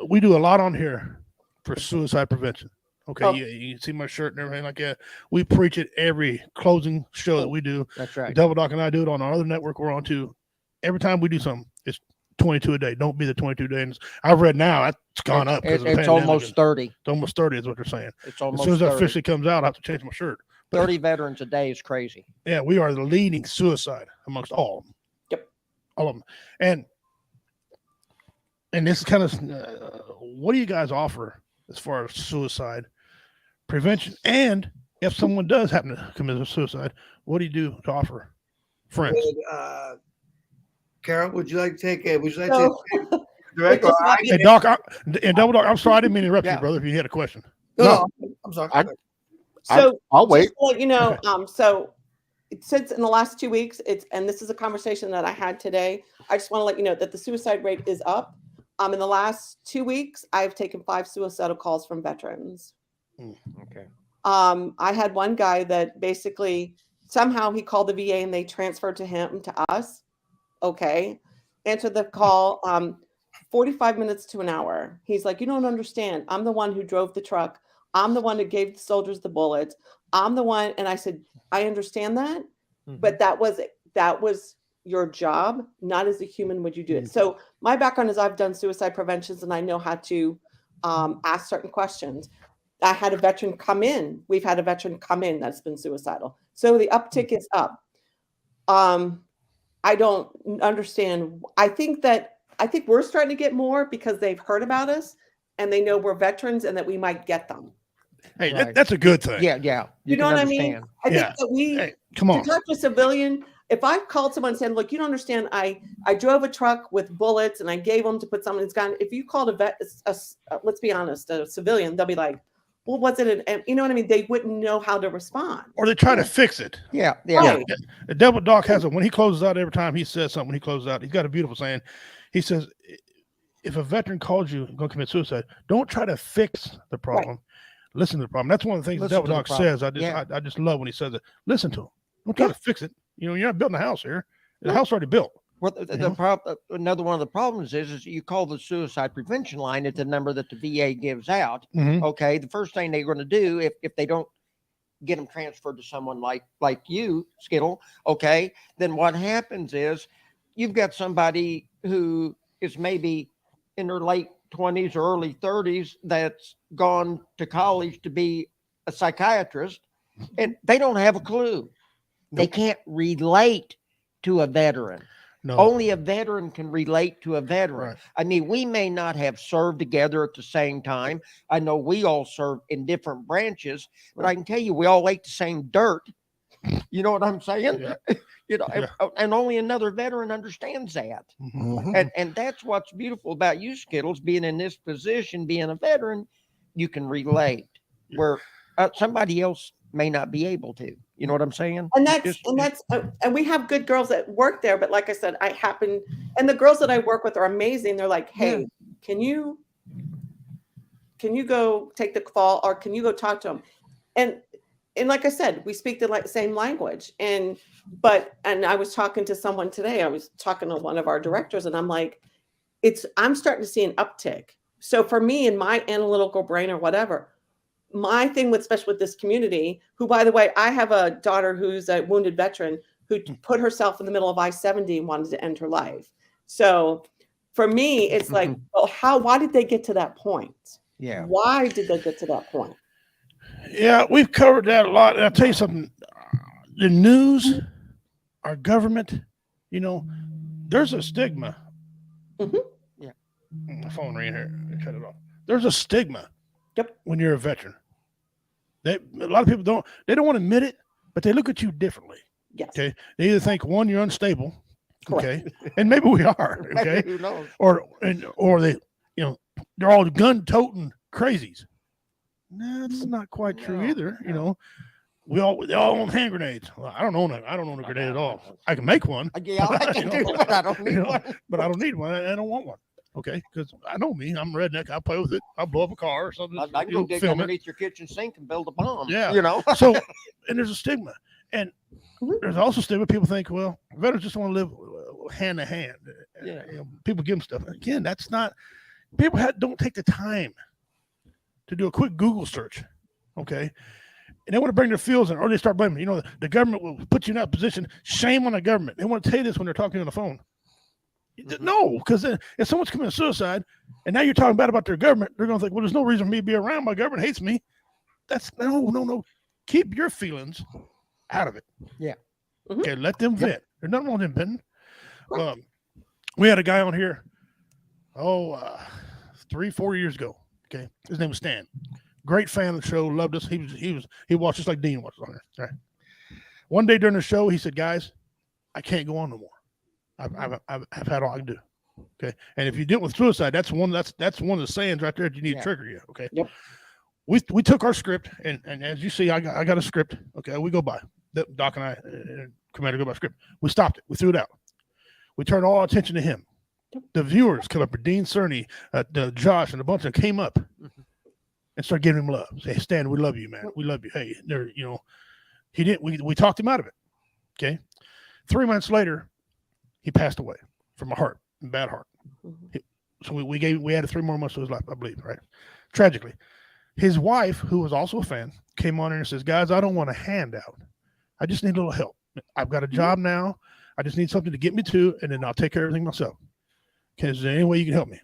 we do a lot on here for suicide prevention. Okay, you see my shirt and everything like that. We preach it every closing show that we do. That's right. Double Doc and I do it on our other network we're on too. Every time we do something, it's 22 a day. Don't be the 22 days. I've read now it's gone up. It's almost 30. It's almost 30 is what they're saying. It's almost as soon as 30. that officially comes out, I have to change my shirt. 30 veterans a day is crazy. Yeah, we are the leading suicide amongst all of them. Yep. All of them. And this is kind of, what do you guys offer as far as suicide prevention? And if someone does happen to commit suicide, what do you do to offer friends? Carol, would you like to take a direct? Hey, Doc, and Double Doc, I'm sorry, I didn't mean to interrupt you, brother, if you had a question. No, I'm sorry. I'll wait. So since in the last 2 weeks, and this is a conversation that I had today, I just want to let you know that the suicide rate is up. In the last 2 weeks, I've taken 5 suicidal calls from veterans. Okay. I had one guy that basically somehow he called the VA and they transferred to us. Okay. Answered the call, 45 minutes to an hour. He's like, you don't understand. I'm the one who drove the truck. I'm the one who gave the soldiers the bullets. I'm the one. And I said, I understand that, but that was, your job, not as a human would you do it. So my background is I've done suicide preventions and I know how to ask certain questions. I had a veteran come in. We've had a veteran come in that's been suicidal. So the uptick is up. I don't understand. I think we're starting to get more because they've heard about us and they know we're veterans and that we might get them. Hey, Right. that's a good thing. Yeah. You know can what I mean? understand. I think Yeah. that Hey, come to on. talk to a civilian, if I called someone and said, look, you don't understand, I drove a truck with bullets and I gave them to put someone that's gone. If you called let's be honest, a civilian, they'll be like, well, what's it? And you know what I mean? They wouldn't know how to respond. Or they try to fix it. Yeah. Right. The Devil Doc has when he closes out every time he says something, when he closes out, he's got a beautiful saying. He says, if a veteran calls you going to commit suicide, don't try to fix the problem. Right. Listen to the problem. That's one of the things the Devil Doc says. I just love when he says it. Listen to him. Don't try to fix it. You know, you're not building a house here. The house already built. Well, the problem, another one of the problems is you call the suicide prevention line at the number that the VA gives out. Mm-hmm. Okay, the first thing they're going to do if they don't get them transferred to someone like you, Skittle. Okay, then what happens is you've got somebody who is maybe in their late 20s or early 30s that's gone to college to be a psychiatrist, and they don't have a clue. Nope. They can't relate to a veteran. No. Only a veteran can relate to a veteran. Right. I mean, we may not have served together at the same time. I know we all served in different branches, but I can tell you we all ate the same dirt. You know what I'm saying? Yeah. You know, and only another veteran understands that. Mm-hmm. And that's what's beautiful about you, Skittles, being in this position, being a veteran, you can relate where somebody else may not be able to. You know what I'm saying? And we have good girls that work there, but like I said, and the girls that I work with are amazing. They're like, hey, can you go take the call, or can you go talk to them? And like I said, we speak the same language. And I was talking to someone today. I was talking to one of our directors, and I'm like, I'm starting to see an uptick. So for me, in my analytical brain or whatever, my thing especially with this community, who, by the way, I have a daughter who's a wounded veteran who put herself in the middle of I-70 and wanted to end her life. So for me, it's like, well, why did they get to that point? Yeah. Why did they get to that point? Yeah, we've covered that a lot. And I'll tell you something, the news, our government, you know, there's a stigma. Mm-hmm. Yeah. My phone ring here. Cut it off. There's a stigma. Yep. When you're a veteran, a lot of people don't want to admit it, but they look at you differently. Yes. Okay. They either think, one, you're unstable. Correct. Okay. And maybe we are. Okay. Who knows? Or they, you know, they're all gun-toting crazies. No, that's not quite true either. No. You know, they all own hand grenades. Well, I don't own a grenade at all. I can make one. Yeah, I can do, but I don't need one. But I don't need one. I don't want one. Okay, because I know me. I'm a redneck. I'll play with it. I'll blow up a car or something. I can go dig underneath your kitchen sink and build a bomb. Yeah. You know? So, and there's a stigma. And there's also stigma. People think, well, veterans just want to live hand to hand. Yeah. You know, people give them stuff. Again, that's not, people don't take the time to do a quick Google search. Okay. And they want to bring their feels in, or they start blaming. You know, the government will put you in that position. Shame on the government. They want to tell you this when they're talking to you on the phone. No, because if someone's committing suicide and now you're talking bad about their government, they're going to think, well, there's no reason for me to be around. My government hates me. That's no. Keep your feelings out of it. Yeah. Mm-hmm. Okay, let them vent. There's nothing wrong with them venting. We had a guy on here, 3-4 years ago. Okay, his name was Stan. Great fan of the show, loved us. He watched us like Dean watches on there. Right. One day during the show, he said, "Guys, I can't go on no more. I've had all I can do." Okay, and if you deal with suicide, that's one of the sayings right there that you need to trigger you. Okay. Yep. We took our script, and as you see, I got a script. Okay, we go by. Doc and I, Commander, go by script. We stopped it. We threw it out. We turned all our attention to him. The viewers come up, Dean Cerny, Josh, and a bunch of them came up and started giving him love. Say, "Hey, Stan, we love you, man. We love you." Hey, there, you know, he didn't. We talked him out of it. Okay. 3 months later, he passed away from a bad heart. Mm-hmm. So we added 3 more months to his life, I believe, right? Tragically, his wife, who was also a fan, came on and says, "Guys, I don't want a handout. I just need a little help. I've got a job now. I just need something to get me to, and then I'll take care of everything myself. Okay, is there any way you can help me?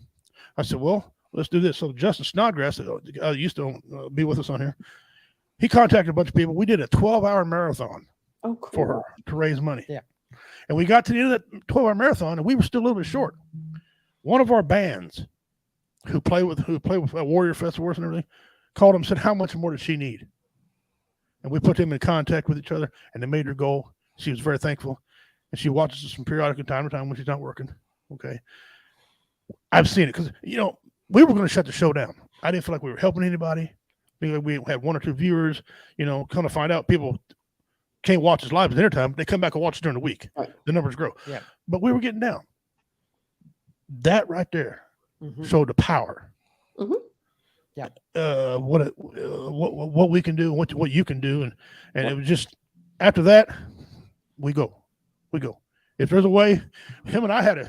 I said, well, let's do this. So Justin Snodgrass, used to be with us on here, he contacted a bunch of people. We did a 12-hour marathon for her to raise money. Yeah. And we got to the end of that 12-hour marathon, and we were still a little bit short. One of our bands who play with Warrior Festivals and everything called him and said, how much more does she need? And we put them in contact with each other, and they made her goal. She was very thankful. And she watches us from periodically time to time when she's not working. Okay. I've seen it because, we were going to shut the show down. I didn't feel like we were helping anybody. We had 1 or 2 viewers, come to find out people can't watch us live at dinner time. They come back and watch us during the week. Right. The numbers grow. Yeah. But we were getting down. That right there showed the power. Mm-hmm. Yeah. What we can do, what you can do, and it was just after that, we go. If there's a way, him and I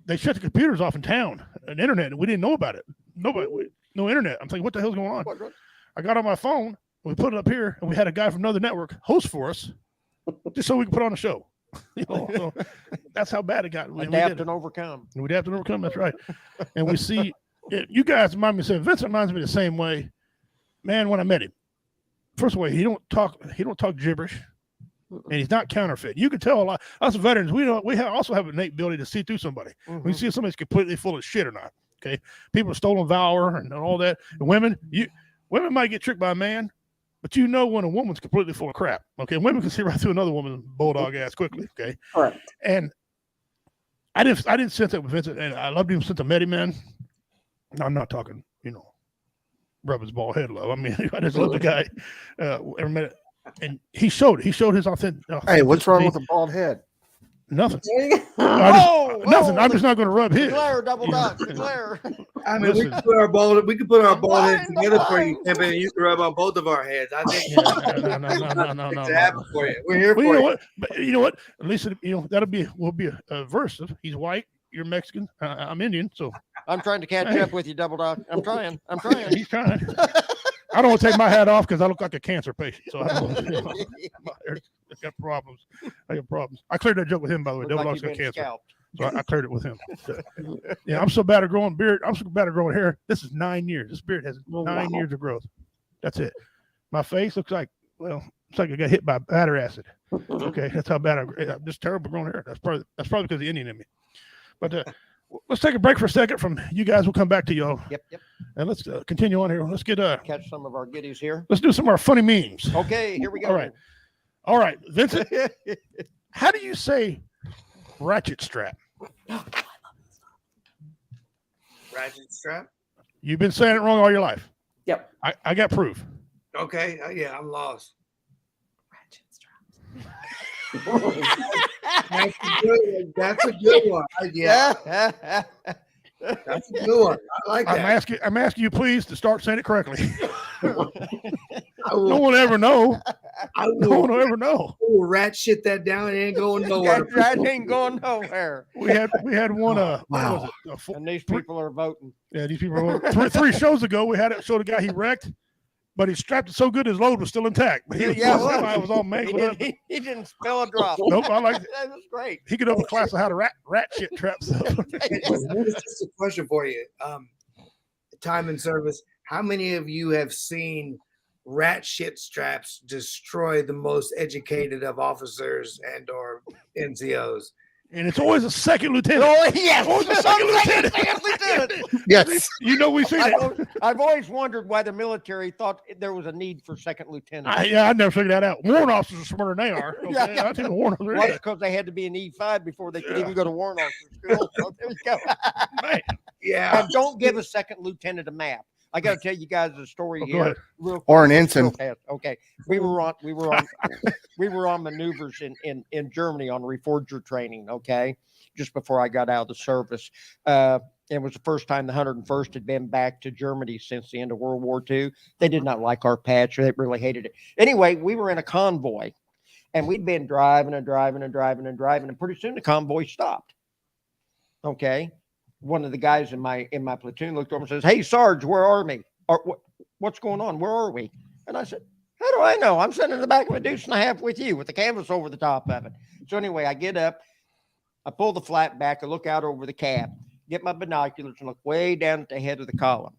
they shut the computers off in town, and internet, and we didn't know about it. No internet. I'm thinking, what the hell's going on? I got on my phone, we put it up here, and we had a guy from another network host for us, just so we could put on a show. So that's how bad it got. Adapt and overcome. We adapt and overcome. That's right. And we see. You guys remind me. Vincent reminds me the same way, man. When I met him, first of all, he don't talk gibberish, and he's not counterfeit. You can tell a lot. Us veterans, we also have an innate ability to see through somebody. We see if somebody's completely full of shit or not. Okay, people are stolen valor and all that. And women might get tricked by a man, but when a woman's completely full of crap. Okay, women can see right through another woman's bulldog ass quickly. Okay, Correct. And I didn't sense that with Vincent, and I loved him since I met him, man. I'm not talking, rub his bald head low. I mean, I just love the guy. Every minute, and he showed his authentic. Hey, what's wrong with a bald head? Nothing. Nothing. I'm just not going to rub his. Declare, double dot. Declare. I mean, we can put our bald heads together for you, and you can rub on both of our heads. I think No. it's happen for you. We're here Well, for you. what? But you know what? At least will be a verse of he's white, you're Mexican, I'm Indian, so I'm trying to catch up with you, double dot. I'm trying. he's trying. I don't want to take my hat off because I look like a cancer patient, so I got problems. I cleared that joke with him, by the way. Look Double like Dog's you've got been cancer. scalped. So I cleared it with him. Yeah, I'm so bad at growing beard. I'm so bad at growing hair. This is 9 years. This beard has 9 years of growth. That's it. My face looks like I got hit by battery acid. Okay, that's how bad I'm just terrible growing hair. That's probably because of the Indian in me. But let's take a break for a second from you guys. We'll come back to y'all. Yep. And let's continue on here. Let's get Catch some of our goodies here. let's do some of our funny memes. Okay, here we go. All right, Vincent. How do you say ratchet strap? Ratchet strap. You've been saying it wrong all your life. Yep. I got proof. Okay. Yeah, I'm lost. Ratchet straps. That's a good one. Yeah, that's a good one. I like that. I'm asking you, please, to start saying it correctly. I No will, one will ever know. I No one will, will ever know. I will rat shit that down. It ain't going nowhere. That ain't going nowhere. We had one. What was it? And these people are voting. Yeah, these people were three shows ago. We had it showed a guy he wrecked, but he strapped it so good his load was still intact. But Yeah, I was all mangled up. He didn't spill a drop. Nope, I like it. That was great. He could open a class of how to rat shit traps up. Here's just a question for you. Time and service. How many of you have seen rat shit straps destroy the most educated of officers and or NCOs? And it's always a second lieutenant. Oh, yes. Always a second lieutenant. Second lieutenant. Yes. We've seen it. I've always wondered why the military thought there was a need for second lieutenant. I never figured that out. Warrant officers are smarter than they are. Okay? Yeah. I think the warrant Well, officers. because they had to be an E5 before they could even go to warrant officer school. So there you go. Man, Yeah. And don't give a second lieutenant a map. I got to tell you guys a story go here. ahead. Real quick, Or an real ensign. fast. Okay, we were on maneuvers in Germany on reforger training. Okay, just before I got out of the service. It was the first time the 101st had been back to Germany since the end of World War II. They did not like our patch. They really hated it. Anyway, we were in a convoy, and we'd been driving, and pretty soon the convoy stopped. Okay. One of the guys in my platoon looked over and says, "Hey, Sarge, where are we? What's going on? Where are we?" And I said, "How do I know? I'm sitting in the back of a deuce and a half with you with the canvas over the top of it." So anyway, I get up I pull the flap back. I look out over the cab, get my binoculars, and look way down at the head of the column.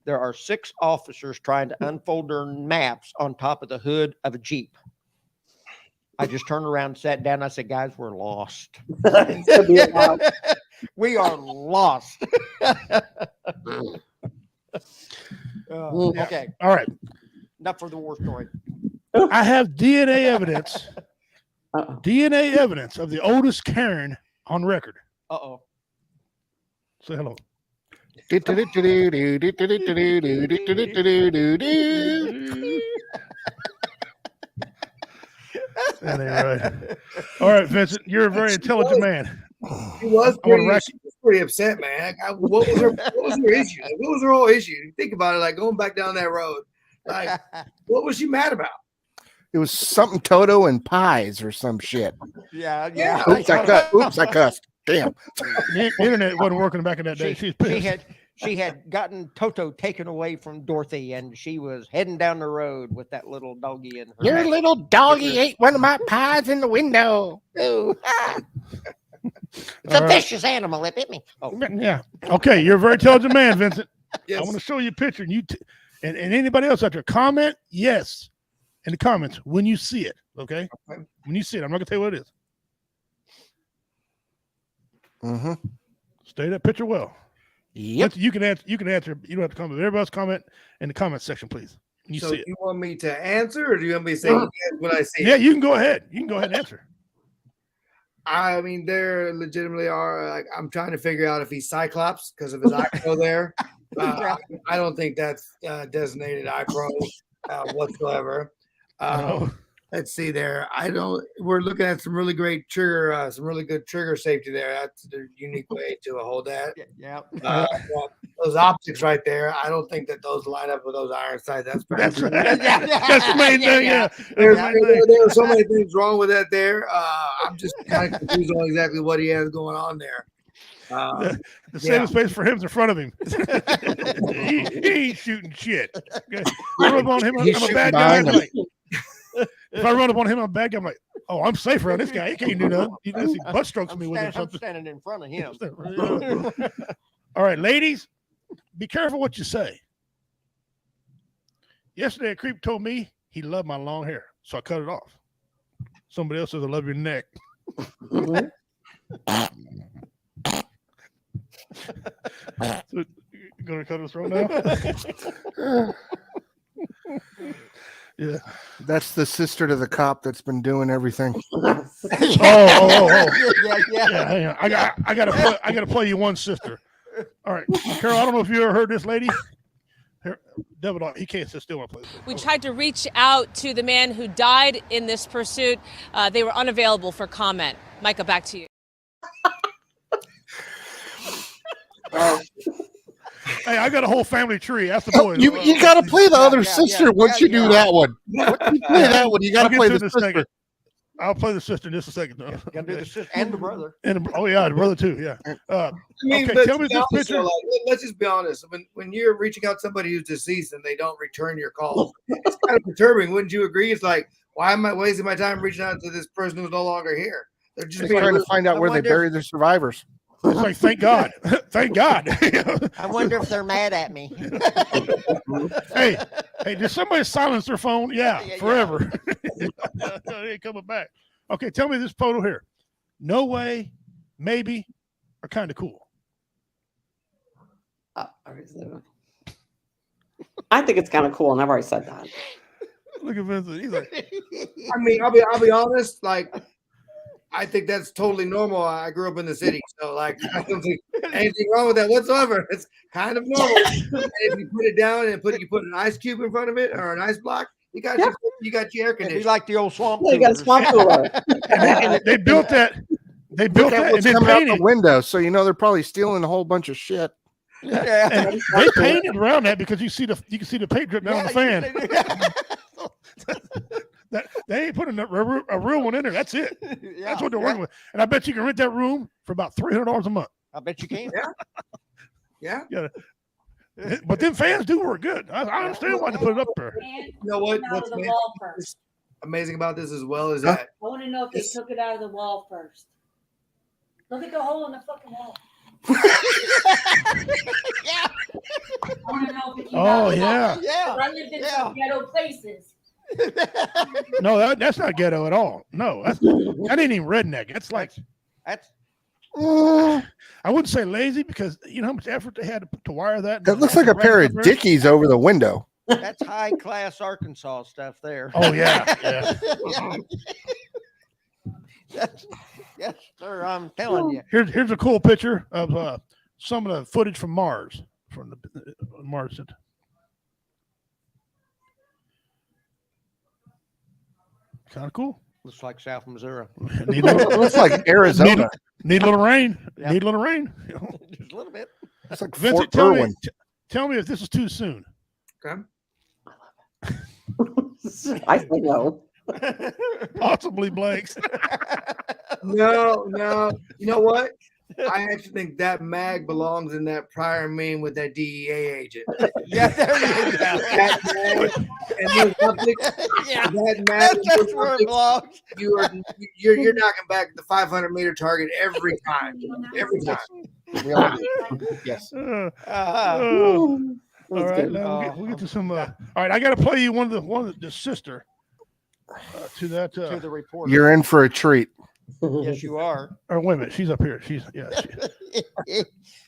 There are 6 officers trying to unfold their maps on top of the hood of a Jeep. I just turned around, sat down. I said, guys, we're lost. It's gonna be a while. We are lost. Okay. All right. Enough for the war story. I have DNA evidence. Uh-oh. DNA evidence of the oldest Karen on record. Uh-oh. Say hello. That ain't right. All right, Vincent, you're a very intelligent man. She was I wanna pretty upset, man. What was her issue? Like, what was her whole issue? You think about it, like going back down that road. Like, what was she mad about? It was something Toto and pies or some shit. Yeah. Oops, I cussed. Damn. The internet wasn't working back in that day. She's pissed. She had gotten Toto taken away from Dorothy, and she was heading down the road with that little doggy in her. Your mouth. little doggy ate one of my pies in the window. Ooh. It's a All right. vicious animal. It bit me. Oh, Yeah. Okay, you're a very intelligent man, Vincent. Yes. I want to show you a picture, and and anybody else out there, comment yes in the comments when you see it. Okay, when you see it, I'm not gonna tell you what it is. Mm-hmm. Stay that picture well. Yep. You can answer. You can answer. You don't have to comment. Everybody else comment in the comment section, please. When you So see it. you want me to answer, or do you want me to say yes, what I see? Yeah, you can go ahead. You can go ahead and answer. I mean, there legitimately are. Like, I'm trying to figure out if he's Cyclops because of his eye pro there. I don't think that's designated eye pro whatsoever. No. Let's see there. We're looking at some really great trigger, some really good trigger safety there. That's the unique way to hold that. yeah. Those optics right there. I don't think that those line up with those iron sights. That's That's right. Yeah. That's the main thing. Yeah. There That's the main thing. are so many things wrong with that there. I'm just kind of confused on exactly what he has going on there. The safest space for him is in front of him. he ain't shooting shit. Okay. I run up on him, I'm He's a shooting bad guy. behind I'm him. like, if I run up on him, I'm a bad guy. I'm like, oh, I'm safe around this guy. He can't do nothing. He does butt strokes me with him. I'm Something. standing in front of him. All right, ladies, be careful what you say. Yesterday, a creep told me he loved my long hair, so I cut it off. Somebody else says I love your neck. So, you gonna cut his throat now? Yeah. That's the sister to the cop that's been doing everything. Oh. Yeah. Yeah, hang on. I gotta play you one sister. All right, Carol. I don't know if you ever heard this lady. Here, Devil, he can't sit still. Play this. We tried to reach out to the man who died in this pursuit. They were unavailable for comment. Micah, back to you. Hey, I got a whole family tree. That's the boys. You got to play the other sister once you do that one. Once you play that one, you got I'll to get play to the this sister. second. I'll play the sister in just a second. Though. Gotta do the sister and the brother. And oh yeah, the brother too. Yeah. I mean, Okay, but tell to me be this honest, picture. though, like, let's just be honest. When you're reaching out to somebody who's deceased and they don't return your calls, it's kind of perturbing. Wouldn't you agree? It's like, why am I wasting my time reaching out to this person who's no longer here? They're just They're being trying to rude. find out where they wonder- buried their survivors. It's like thank God, thank God. I wonder if they're mad at me. hey, did somebody silence their phone? Yeah, Yeah. forever. They ain't coming back. Okay, tell me this photo here. No way, maybe, or kind of cool. I think it's kind of cool, and I've already said that. Look at Vincent. He's like, I mean, I'll be honest. Like, I think that's totally normal. I grew up in the city, so like, I don't think anything wrong with that whatsoever. It's kind of normal. And if you put it down and you put an ice cube in front of it or an ice block, you got your air It'd be conditioning. like the old swamp. You got a coolers. swamp cooler. and they built that. They built Look at that and what's then coming out the painted. window, so you know they're probably stealing a whole bunch of shit. Yeah. And they painted around that because you can see the paint drip down on the fan. They ain't putting a real one in there. That's it. That's what they're working with. And I bet you can rent that room for about $300 a month. I bet you can. Yeah. But them fans do work good. I understand why they put it up there. And You know what? out What's of the wall first. amazing about this as well is Huh? that I want to know if they Yes. took it out of the wall first. Look at the hole in the fucking wall. Yeah. I want to know if you Oh, got yeah. Yeah. I lived in some ghetto places. No, that's not ghetto at all. No, that ain't even redneck. That's like, That's I wouldn't say lazy because you know how much effort they had to put to wire that. That looks like a pair of Dickies over the window. that's high class Arkansas stuff there. Oh yeah, yeah. Yes, sir. I'm telling you. Here's a cool picture of some of the footage from Mars, from the Mars. Kind of cool. Looks like South Missouri. Need a little, Looks like Arizona. need a little rain. Yeah. Need a little rain. Just a little bit. It's like Vincent, Fort Irwin. tell me if this is too soon. Okay. I say no. Possibly Blake's. No. You know what? I actually think that mag belongs in that prior meme with that DEA agent. Yeah, there you go. That mag, and there's nothing, Yeah, that mag, that's where it belongs. you're knocking back the 500-meter target every time. Every time. We all do. Yes. All right, now we'll get to some. All right, I got to play you one of the sister to that. To the reporter. You're in for a treat. Yes, you are. Or wait a minute, she's up here. She's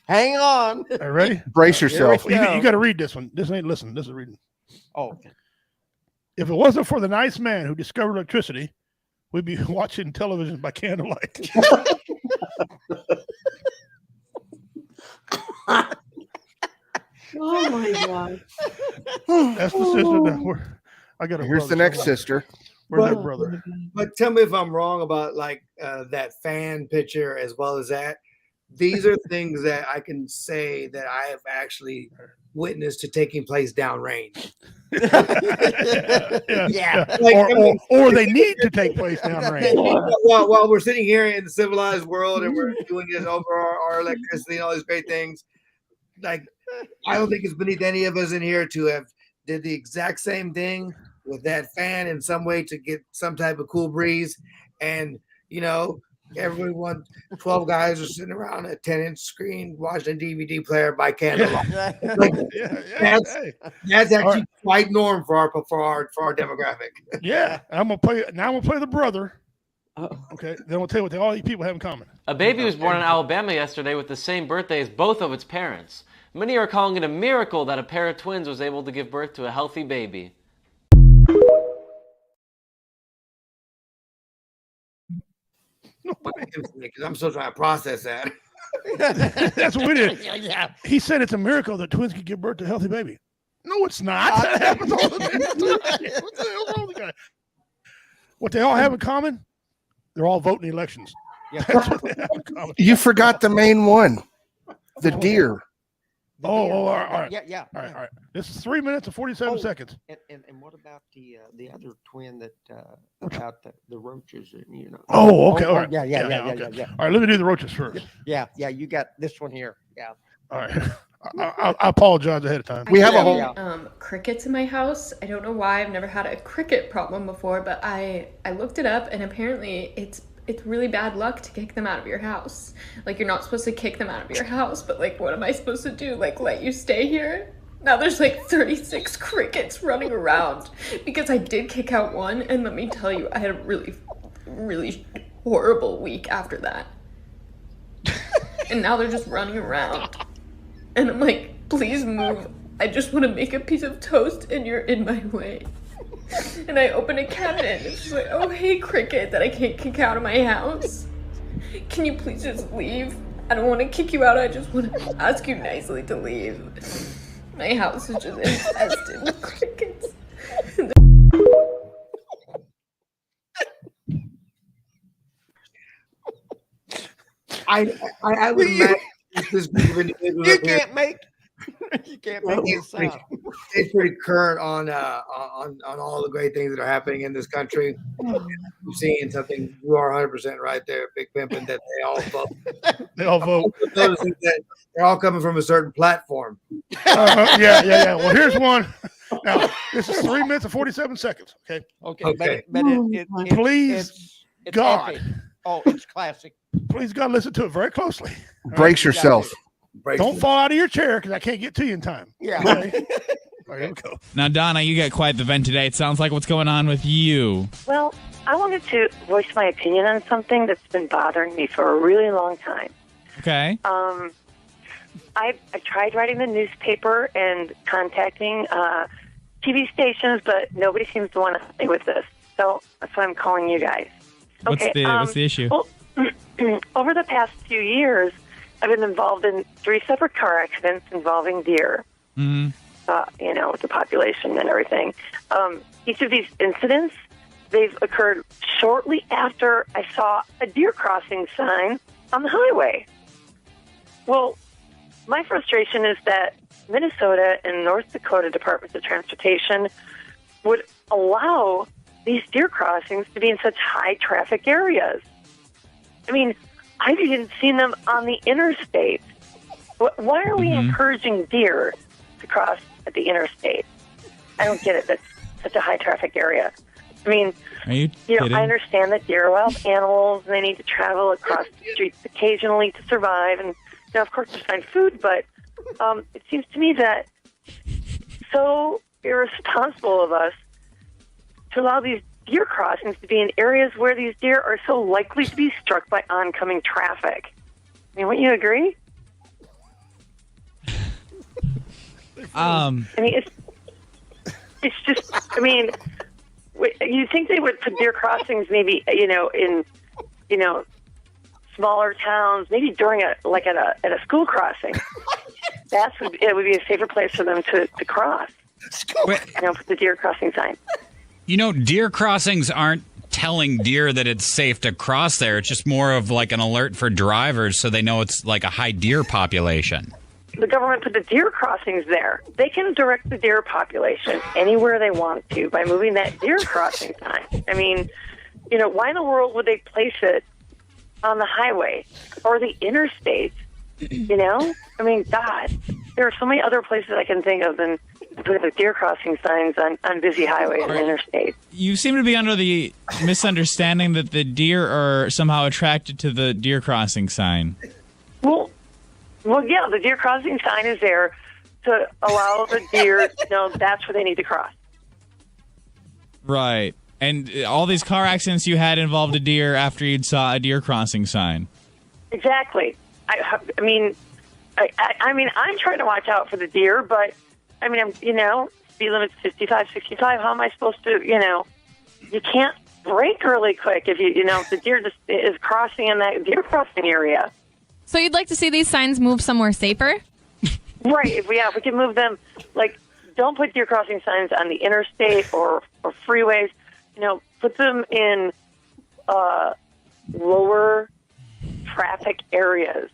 Hang on. All right, ready? Brace yourself. You got to read this one. This ain't listen. This is reading. Oh, okay. If it wasn't for the nice man who discovered electricity, we'd be watching television by candlelight. Oh my god. That's the sister. That I got a Here's the brother next somewhere. sister. Where's that brother? But tell me if I'm wrong about like that fan picture as well as that. These are things that I can say that I have actually witnessed to taking place downrange. Yeah. Like, Or they need to take place downrange. while we're sitting here in the civilized world and we're doing this over our electricity and all these great things, like I don't think it's beneath any of us in here to have did the exact same thing with that fan in some way to get some type of cool breeze. And you know, everyone, 12 guys are sitting around a 10-inch screen watching a DVD player by candlelight. Like, that's actually quite norm for our demographic. Yeah, I'm gonna play the brother. Okay, then we'll tell you what all these people have in common. A baby was born in Alabama yesterday with the same birthday as both of its parents. Many are calling it a miracle that a pair of twins was able to give birth to a healthy baby. Because I'm still trying to process that. That's what we did. Yeah. He said it's a miracle that twins can give birth to a healthy baby. No, it's not. That happens all the time. What the hell's wrong with the guy? What they all have in common? They're all voting elections. Yeah. That's what they have in common. You forgot the main one, the deer. All right. Yeah. All right. This is 3 minutes and 47 seconds. And what about the other twin that about the roaches and you know? Oh, okay. All right. Yeah. Okay. All right. Let me do the roaches first. Yeah. You got this one here. Yeah. All right. I apologize ahead of time. We have a whole. Crickets in my house. I don't know why. I've never had a cricket problem before, but I looked it up and apparently it's really bad luck to kick them out of your house. Like, you're not supposed to kick them out of your house, but like, what am I supposed to do? Like, let you stay here? Now there's like 36 crickets running around because I did kick out one, and let me tell you, I had a really, really horrible week after that. And now they're just running around. And I'm like, please move. I just want to make a piece of toast and you're in my way. And I open a cabinet and it's just like, oh, hey, cricket that I can't kick out of my house. Can you please just leave? I don't want to kick you out. I just want to ask you nicely to leave. My house is just infested with crickets. I would imagine this group of individuals You up here can't make this sound. it's pretty current on all the great things that are happening in this country. I'm seeing something. You are 100% right there, Big Pimpin', that they all vote. They all vote. Noticing that they're all coming from a certain platform. Yeah. Well, here's one. Now, this is 3 minutes and 47 seconds. Okay. Okay. But Please, it's God, epic. Oh, it's classic. Please, God, listen to it very closely. Brace yourself. Don't fall out of your chair because I can't get to you in time. Yeah. Okay? All right, here we go. Now, Donna, you got quite the vent today. It sounds like what's going on with you. Well, I wanted to voice my opinion on something that's been bothering me for a really long time. Okay. I tried writing the newspaper and contacting TV stations, but nobody seems to want to help me with this. So that's why I'm calling you guys. What's the issue? Well, over the past few years, I've been involved in 3 separate car accidents involving deer. Mm-hmm. With the population and everything. Each of these incidents, they've occurred shortly after I saw a deer crossing sign on the highway. Well, my frustration is that Minnesota and North Dakota Departments of Transportation would allow these deer crossings to be in such high traffic areas. I mean, I've even seen them on the interstate. Why are we encouraging deer to cross at the interstate? I don't get it. That's such a high traffic area. I mean, I understand that deer are wild animals and they need to travel across the streets occasionally to survive and, of course, to find food, but it seems to me that so irresponsible of us to allow these deer crossings to be in areas where these deer are so likely to be struck by oncoming traffic. I mean, wouldn't you agree? I mean, it's just, I mean, you think they would put deer crossings maybe, in, smaller towns, maybe during at a school crossing. It would be a safer place for them to cross. Put the deer crossing sign. Deer crossings aren't telling deer that it's safe to cross there. It's just more of like an alert for drivers so they know it's like a high deer population. The government put the deer crossings there. They can direct the deer population anywhere they want to by moving that deer crossing sign. I mean, why in the world would they place it on the highway or the interstate? I mean, God, there are so many other places I can think of than putting the deer crossing signs on busy highways and interstates. You seem to be under the misunderstanding that the deer are somehow attracted to the deer crossing sign. Well, yeah, the deer crossing sign is there to allow the deer to know that's where they need to cross. Right. And all these car accidents you had involved a deer after you'd saw a deer crossing sign. Exactly. I mean, I'm trying to watch out for the deer, but I mean, speed limit's 55, 65. How am I supposed to, you can't brake really quick if if the deer just is crossing in that deer crossing area. So you'd like to see these signs move somewhere safer? Right. If we can move them, don't put deer crossing signs on the interstate or freeways. Put them in lower traffic areas.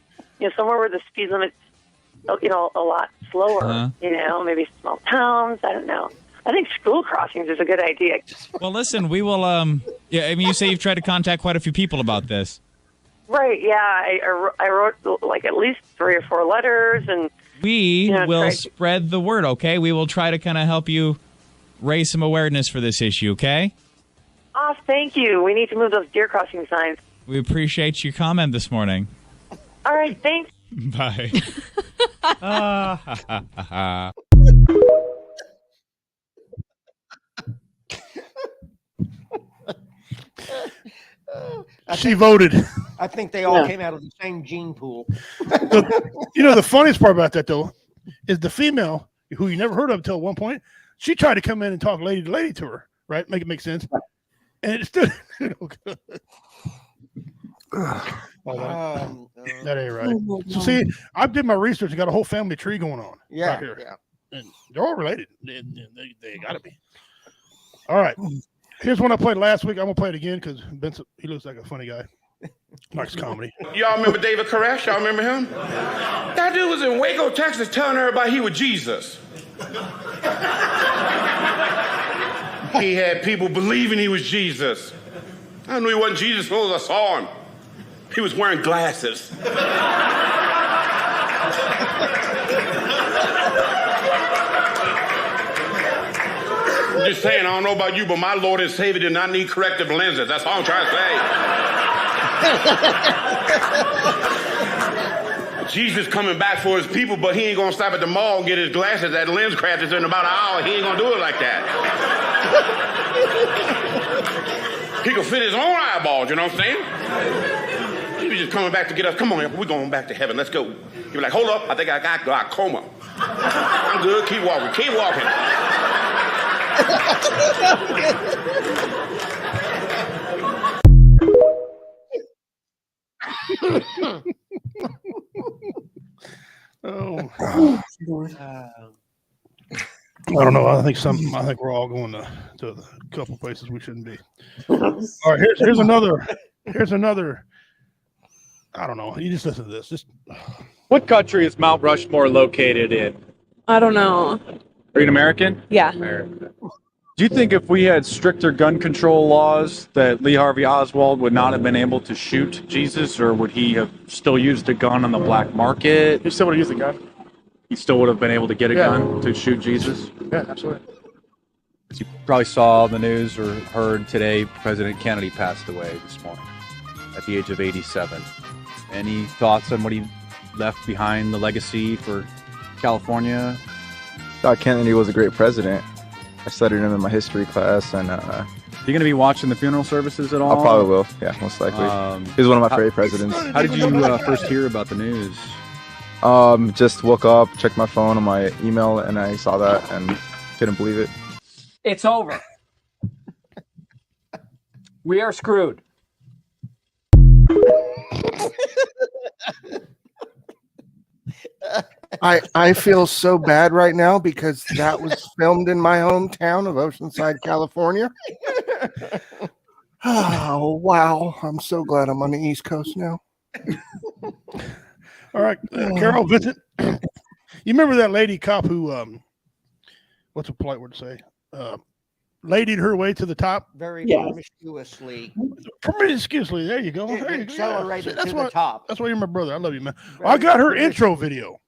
Somewhere where the speed limit's, a lot slower. Maybe small towns. I don't know. I think school crossings is a good idea. Well, listen, we will. You say you've tried to contact quite a few people about this. Right, yeah. I wrote at least 3 or 4 letters, and we will spread the word. Okay, we will try to kind of help you raise some awareness for this issue. Okay. Oh, thank you. We need to move those deer crossing signs. We appreciate your comment this morning. All right, thanks. Bye. She voted. I think they all came out of the same gene pool. The funniest part about that, though, is the female, who you never heard of until one point, she tried to come in and talk lady to lady to her, right? Make it make sense. And it still, that ain't right. So see, I did my research and got a whole family tree going on. Yeah, right here. And they're all related. They gotta be. All right. Here's one I played last week. I'm gonna play it again because Vincent, he looks like a funny guy. Likes comedy. Y'all remember David Koresh? Y'all remember him? That dude was in Waco, Texas, telling everybody he was Jesus. He had people believing he was Jesus. I knew he wasn't Jesus until I saw him. He was wearing glasses. I'm just saying, I don't know about you, but my Lord and Savior did not need corrective lenses. That's all I'm trying to say. Jesus coming back for his people, but he ain't gonna stop at the mall and get his glasses at Lens Crafters in about an hour. He ain't gonna do it like that. He can fit his own eyeballs, you know what I'm saying? He was just coming back to get us. Come on, we're going back to heaven. Let's go. He was like, hold up, I think I got glaucoma. I'm good, keep walking, keep walking. Oh, I don't know. I think we're all going to a couple places we shouldn't be. All right, here's another. I don't know. You just listen to this. What country is Mount Rushmore located in? I don't know. Are you an American? Yeah. American. Do you think if we had stricter gun control laws that Lee Harvey Oswald would not have been able to shoot Jesus, or would he have still used a gun on the black market? He still would have used a gun. He still would have been able to get a gun to shoot Jesus? Yeah, absolutely. As you probably saw on the news or heard today, President Kennedy passed away this morning at the age of 87. Any thoughts on what he left behind, the legacy for California? Thought Kennedy was a great president. I studied him in my history class, and you going to be watching the funeral services at all? I probably will. Yeah, most likely. He was one of my favorite presidents. How did you first hear about the news? Just woke up, checked my phone on my email, and I saw that and couldn't believe it. It's over. We are screwed. I feel so bad right now because that was filmed in my hometown of Oceanside, California. Oh, wow. I'm so glad I'm on the East Coast now. All right, Carol, Vincent, you remember that lady cop who, what's a polite word to say? Ladied her way to the top? Very promiscuously. Promiscuously, there you go. There you go. Accelerated That's to why, the top. That's why you're my brother. I love you, man. I got her intro video.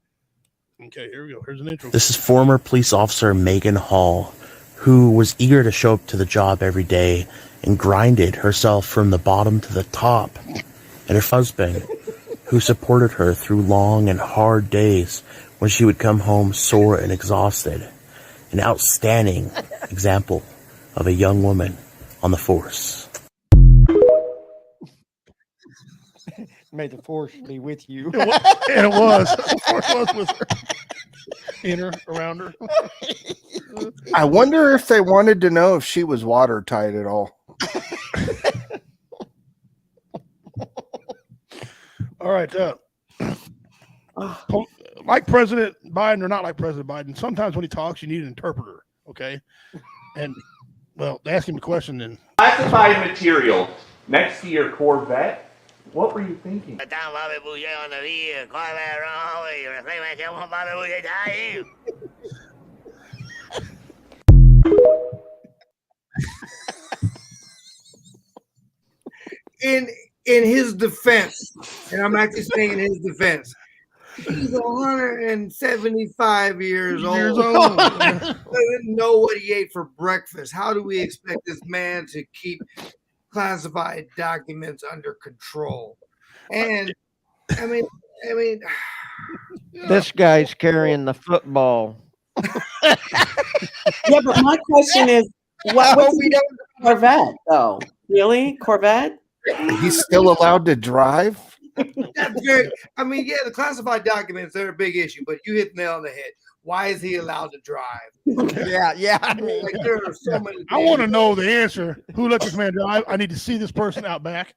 Okay, here we go. Here's an intro. This is former police officer Megan Hall, who was eager to show up to the job every day and grinded herself from the bottom to the top. And her husband, who supported her through long and hard days when she would come home sore and exhausted. An outstanding example of a young woman on the force. May the force be with you. And it was. The force was with her. In her, around her. I wonder if they wanted to know if she was watertight at all. All right. Like President Biden or not like President Biden, sometimes when he talks, you need an interpreter. Okay. And, well, they ask him a question then. Classified material next to your Corvette. What were you thinking? In his defense, and I'm actually saying in his defense, he's 175 years old. Doesn't know what he ate for breakfast. How do we expect this man to keep classified documents under control? And I mean, This guy's carrying the football. Yeah, but my question is, what's the Corvette though? Really, Corvette? He's still allowed to drive? That's very. I mean, yeah, the classified documents, they're a big issue, but you hit the nail on the head. Why is he allowed to drive? Yeah. I mean, like, there are so many. I want to know the answer. Who let this man drive? I need to see this person out back.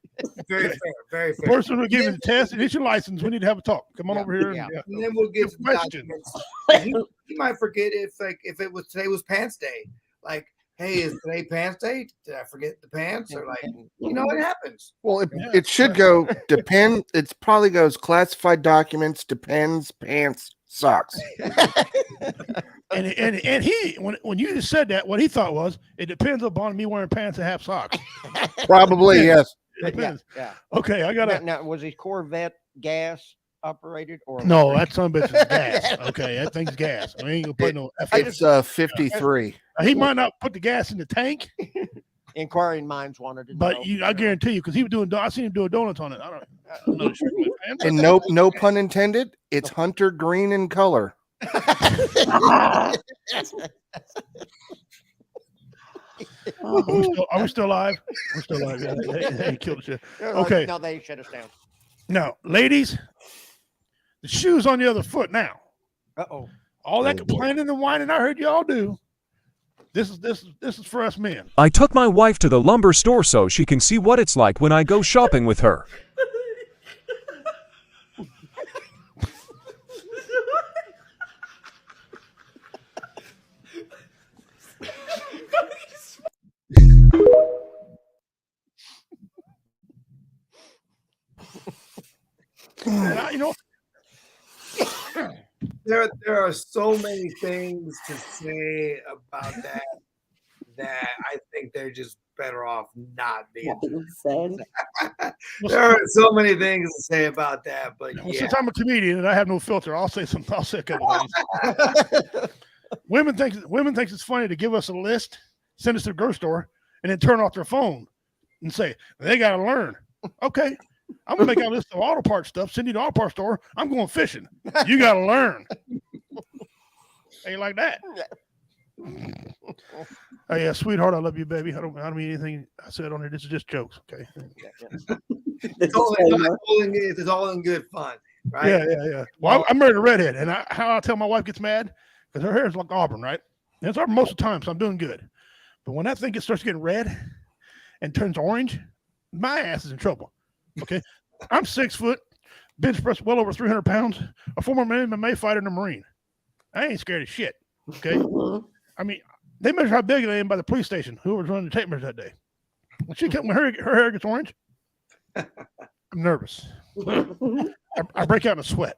Very fair. Very The fair. person who gave you the test and it's your license. We need to have a talk. Come on over here. Yeah. And, And then we'll get to the question. documents. He might forget if it was today was pants day. Like, hey, is today pants day? Did I forget the pants? Or like, it happens. Well, it should go depend. It probably goes classified documents, depends, pants, socks. And he when you just said that, what he thought was it depends upon me wearing pants and have socks. Probably, yes. It depends. Yeah. Okay, I got Now, was his Corvette gas operated or No, that son of a bitch is gas. Okay, that thing's gas. I ain't gonna put no. It's 53. He might not put the gas in the tank, Inquiring minds wanted to know. But I guarantee you, because he was doing, I seen him doing donuts on it. I don't know. And no pun intended. It's hunter green in color. Are we still live? We're still live. Yeah. They killed the shit. Okay. No, they shut us down. Now, ladies, the shoe's on the other foot now. Uh-oh. All that complaining and whining I heard y'all do. This is for us men. I took my wife to the lumber store so she can see what it's like when I go shopping with her. You know, there are so many things to say about that I think they're just better off not being said. There are so many things to say about that, but well, since I'm a comedian and I have no filter, I'll say something. I'll say a couple things. Women think it's funny to give us a list, send us to the grocery store, and then turn off their phone and say they got to learn. Okay, I'm gonna make a list of auto parts stuff. Send you to the auto parts store. I'm going fishing. You got to learn. Ain't like that. Oh yeah, sweetheart, I love you, baby. I don't mean anything I said on here. This is just jokes, okay? It's all in good fun, right? Yeah. Well, I married a redhead, and how I tell my wife gets mad because her hair is like auburn, right? And it's auburn most of the time, so I'm doing good. But when that thing starts getting red and turns orange, my ass is in trouble. Okay, I'm 6 foot, bench press well over 300 pounds, a former MMA fighter in the Marine. I ain't scared of shit. Okay, I mean, they measure how big I am by the police station. Who was running the tape measure that day? When her hair gets orange, I'm nervous. I break out in a sweat.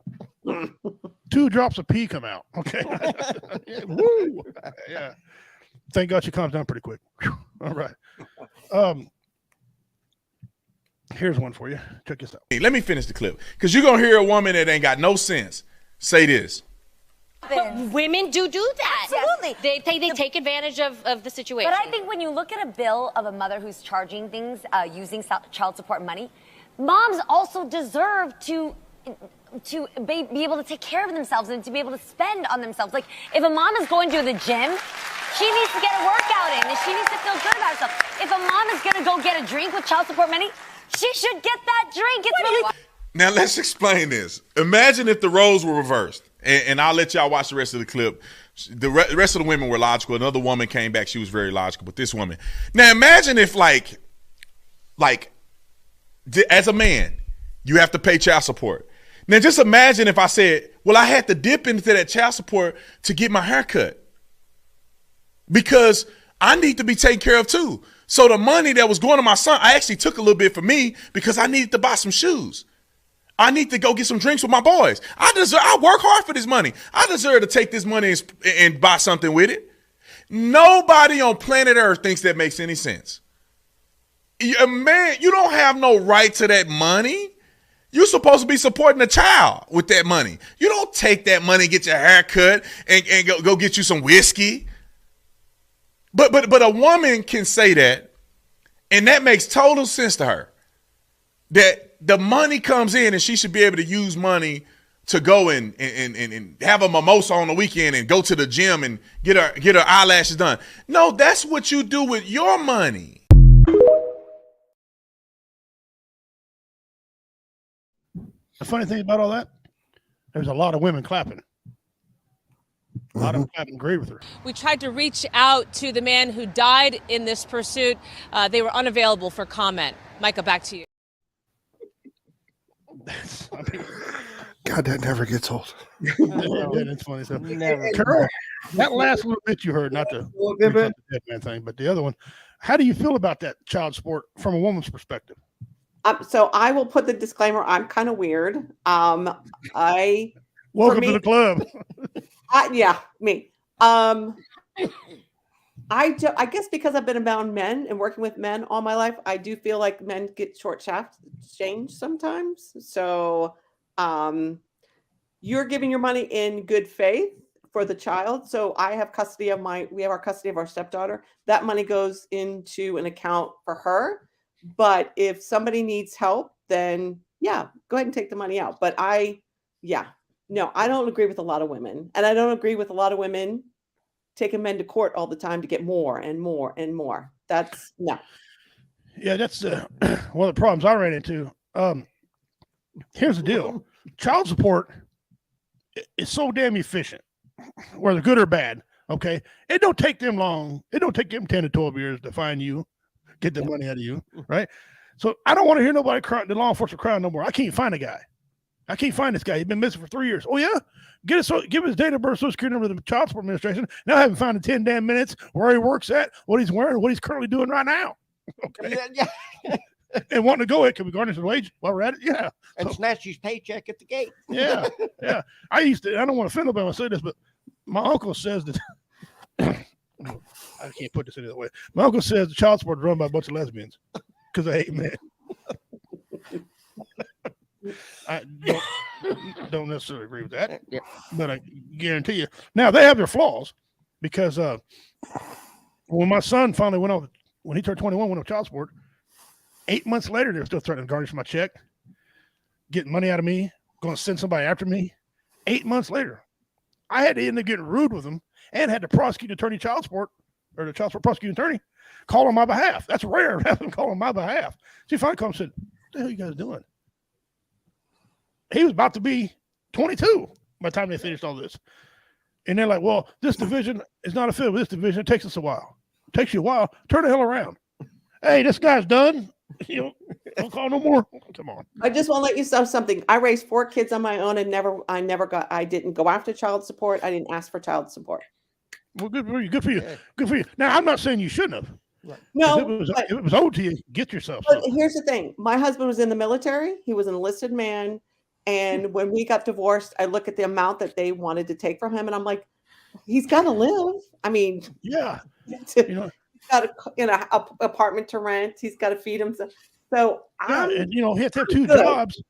2 drops of pee come out. Okay. Woo. Yeah. Thank God she calms down pretty quick. Whew. All right. Here's one for you. Check this out. Let me finish the clip, because you're gonna hear a woman that ain't got no sense say this. But women do that. Absolutely. They take advantage of the situation. But I think when you look at a bill of a mother who's charging things using child support money, moms also deserve to be able to take care of themselves and to be able to spend on themselves. Like, if a mom is going to the gym, she needs to get a workout in and she needs to feel good about herself. If a mom is going to go get a drink with child support money, she should get that drink. It's really... Now let's explain this. Imagine if the roles were reversed, and I'll let y'all watch the rest of the clip. The rest of the women were logical. Another woman came back. She was very logical, but this woman. Now imagine if like as a man, you have to pay child support. Now just imagine if I said, well, I had to dip into that child support to get my hair cut because I need to be taken care of too. So the money that was going to my son, I actually took a little bit for me because I needed to buy some shoes. I need to go get some drinks with my boys. I work hard for this money. I deserve to take this money and buy something with it. Nobody on planet Earth thinks that makes any sense. Man, you don't have no right to that money. You're supposed to be supporting a child with that money. You don't take that money, get your hair cut, and go get you some whiskey. But a woman can say that, and that makes total sense to her. That the money comes in and she should be able to use money to go and have a mimosa on the weekend and go to the gym and get her eyelashes done. No, that's what you do with your money. The funny thing about all that, there's a lot of women clapping. A lot of them clapping, agree with her. We tried to reach out to the man who died in this pursuit. They were unavailable for comment. Micah, back to you. God, that never gets old. It's funny stuff. Carol, that last little bit you heard, not the dead man thing, but the other one. How do you feel about that child support from a woman's perspective? So I will put the disclaimer. I'm kind of weird. Welcome to the club. Yeah, me. I guess because I've been around men and working with men all my life, I do feel like men get short changed sometimes. So you're giving your money in good faith for the child. So I have custody of we have our custody of our stepdaughter. That money goes into an account for her. But if somebody needs help, then yeah, go ahead and take the money out. But no, I don't agree with a lot of women. And I don't agree with a lot of women taking men to court all the time to get more and more and more. That's no. Yeah, that's one of the problems I ran into. Here's the deal. Child support is so damn efficient, whether good or bad. Okay. It don't take them long. It don't take them 10 to 12 years to find you, get the money out of you. Right. So I don't want to hear nobody cry, the law enforcement crying no more. I can't find a guy. I can't find this guy. He's been missing for 3 years. Oh yeah. Give his date of birth, social security number to the Child Support Administration. Now I haven't found in 10 damn minutes where he works at, what he's wearing, what he's currently doing right now. Okay. Yeah. And wanting to go ahead, can we garnish his wage while we're at it? Yeah. And snatch his paycheck at the gate. Yeah. Yeah. I don't want to offend nobody when I say this, but my uncle says that I can't put this any other way. My uncle says the child support is run by a bunch of lesbians because I hate men. I don't necessarily agree with that, but I guarantee you. Now they have their flaws because when my son finally went off, when he turned 21, went on child support. 8 months later, they're still threatening to garnish my check, getting money out of me, going to send somebody after me. 8 months later, I had to end up getting rude with them and had to prosecute attorney child support or the child support prosecuting attorney call on my behalf. That's rare to have them call on my behalf. She finally called and said, "What the hell are you guys doing?" He was about to be 22 by the time they finished all this. And they're like, "Well, this division is not a fit with this division. It takes us a while. It takes you a while. Turn the hell around. Hey, this guy's done. You know, don't call no more. Come on." I just want to let you know something. I raised 4 kids on my own and I didn't go after child support. I didn't ask for child support. Well, good for you. Good for you. Good for you. Now, I'm not saying you shouldn't have. No, if it was owed to you, get yourself. But here's the thing. My husband was in the military. He was an enlisted man. And when we got divorced, I look at the amount that they wanted to take from him. And I'm like, he's got to live. I mean, yeah. You know, he's got a apartment to rent. He's got to feed himself. So and he had to have 2 jobs.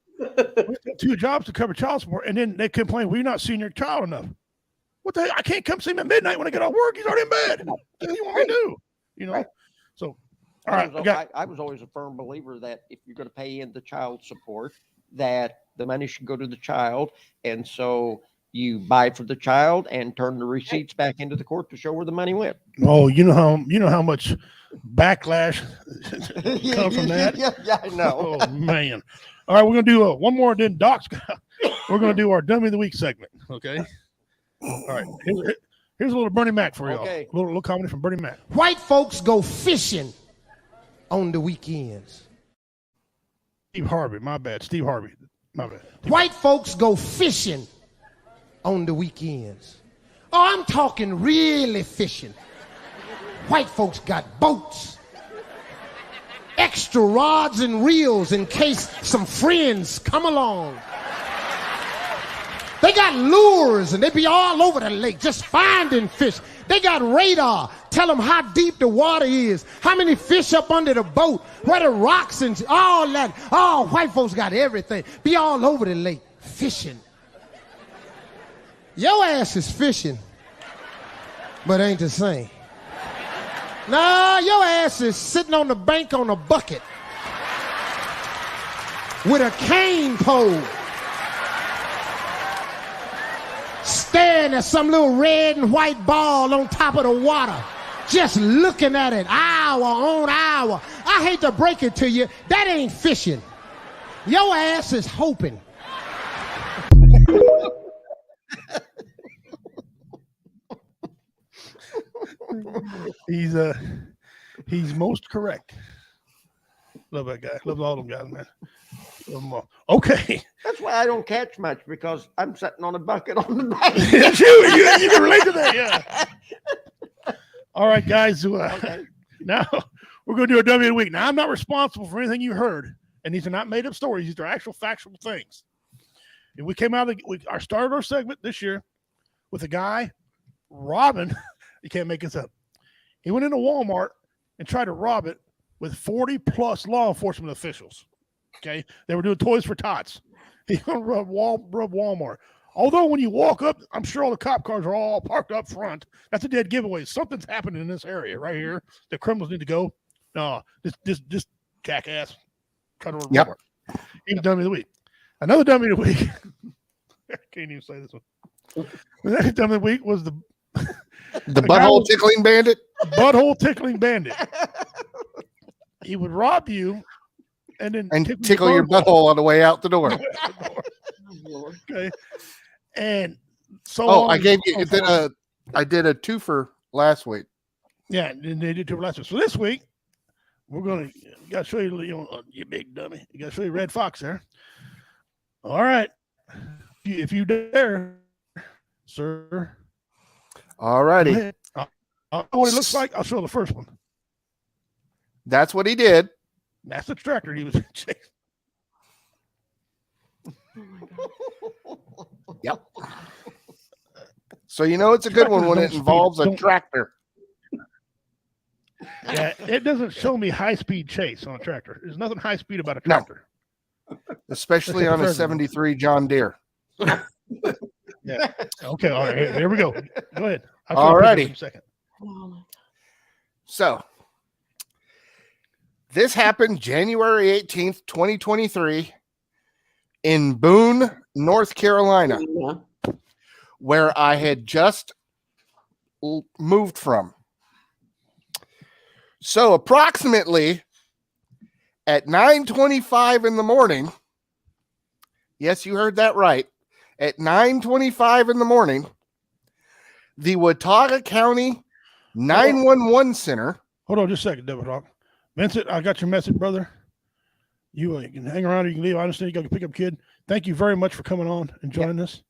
2 jobs to cover child support, and then they complain, "Well, you're not seeing your child enough." What the heck? I can't come see him at midnight when I get off work. He's already in bed. What the hell you want me to do? You know. So, all right. I was always a firm believer that if you're going to pay in the child support, that the money should go to the child, and so you buy for the child and turn the receipts back into the court to show where the money went. Oh, you know how much backlash come from that? Yeah, I know. Oh man! All right, we're gonna do one more. Then Doc's. We're gonna do our Dummy of the Week segment. Okay. All right. Here's a little Bernie Mac for y'all. Okay. A little comedy from Bernie Mac. White folks go fishing on the weekends. Steve Harvey, my bad. Steve Harvey, my bad. White folks go fishing on the weekends. Oh, I'm talking really fishing. White folks got boats, extra rods and reels in case some friends come along. They got lures and they be all over the lake just finding fish. They got radar, tell them how deep the water is, how many fish up under the boat, where the rocks and all that. Oh, white folks got everything. Be all over the lake fishing. Your ass is fishing, but ain't the same. Nah, your ass is sitting on the bank on a bucket with a cane pole, staring at some little red and white ball on top of the water, just looking at it hour on hour. I hate to break it to you, that ain't fishing. Your ass is hoping. He's most correct. Love that guy. Love all them guys, man. Love them all. Okay. That's why I don't catch much, because I'm sitting on a bucket on the bank. That's you can relate to that, yeah. All right, guys. Now we're going to do a W of the Week. Now, I'm not responsible for anything you heard, and these are not made up stories. These are actual factual things. And we came out of started our segment this year with a guy robbing. You can't make this up. He went into Walmart and tried to rob it with 40 plus law enforcement officials. Okay. They were doing Toys for Tots. He gonna rub Walmart. Although when you walk up, I'm sure all the cop cars are all parked up front. That's a dead giveaway. Something's happening in this area right here. The criminals need to go. No, this jackass. Cut over. Yep. Even dummy of the week. Another dummy of the week. I can't even say this one. The next dummy of the week was the butthole tickling bandit. Butthole tickling bandit. He would rob you and then tickle your butthole on the way out the door. Okay. And so I gave you I did a twofer last week. Yeah, and they did two last week. So this week you gotta show you, you big dummy. You gotta show you Red Fox there. All right. If you dare, sir. All righty. I'll what it looks like. I'll show the first one. That's what he did. That's the tractor he was chasing. Yep. So it's a good one when it involves a tractor. Yeah, it doesn't show me high-speed chase on a tractor. There's nothing high-speed about a tractor. No. Especially on a 73 John Deere. Yeah. Okay. All right. Here we go. Go ahead. All righty. Second. So this happened January 18th, 2023 in Boone, North Carolina, where I had just moved from. So approximately at 9:25 in the morning, yes, you heard that right. At 9:25 in the morning, the Watauga County 911 Center. Hold on just a second, Devil Dog. Vincent, I got your message, brother. You can hang around or you can leave. I understand you got to pick up kid. Thank you very much for coming on and joining us.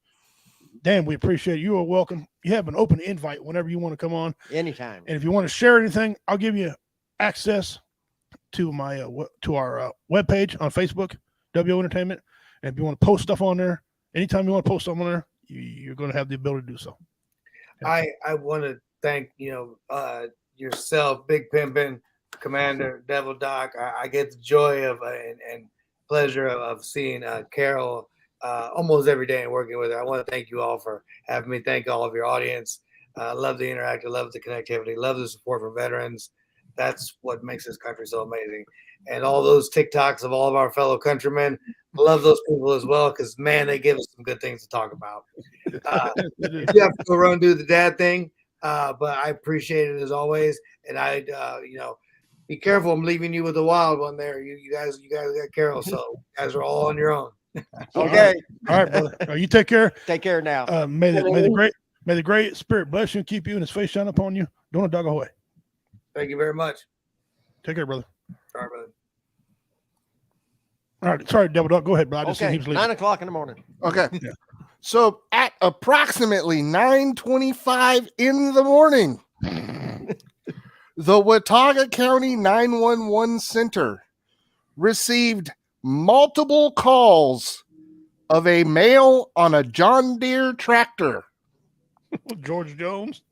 Dan, we appreciate it. You are welcome. You have an open invite whenever you want to come on. Anytime. And if you want to share anything, I'll give you access to my to our webpage on Facebook, WO Entertainment. And if you want to post stuff on there, anytime you want to post something on there, you're going to have the ability to do so. I want to thank yourself, Big Pimpin', Commander Devil Doc. I get the joy of and pleasure of seeing Carol almost every day and working with her. I want to thank you all for having me. Thank all of your audience. Love the interactive, love the connectivity, love the support for veterans. That's what makes this country so amazing. And all those TikToks of all of our fellow countrymen, love those people as well, because man, they give us some good things to talk about. You have to go around and do the dad thing, but I appreciate it as always. And I, be careful. I'm leaving you with the wild one there. You guys got Carol, so you guys are all on your own. Okay. All right, brother. You take care. Take care now. May the great spirit bless you and keep you and his face shine upon you. Don't dog away. Thank you very much. Take care, brother. All right, brother. All right. Sorry, Devil Dog. Go ahead, bro. I just seen he was leaving. 9:00 in the morning. Okay. Yeah. So at approximately 9:25 in the morning, the Watauga County 911 Center received multiple calls of a male on a John Deere tractor. George Jones.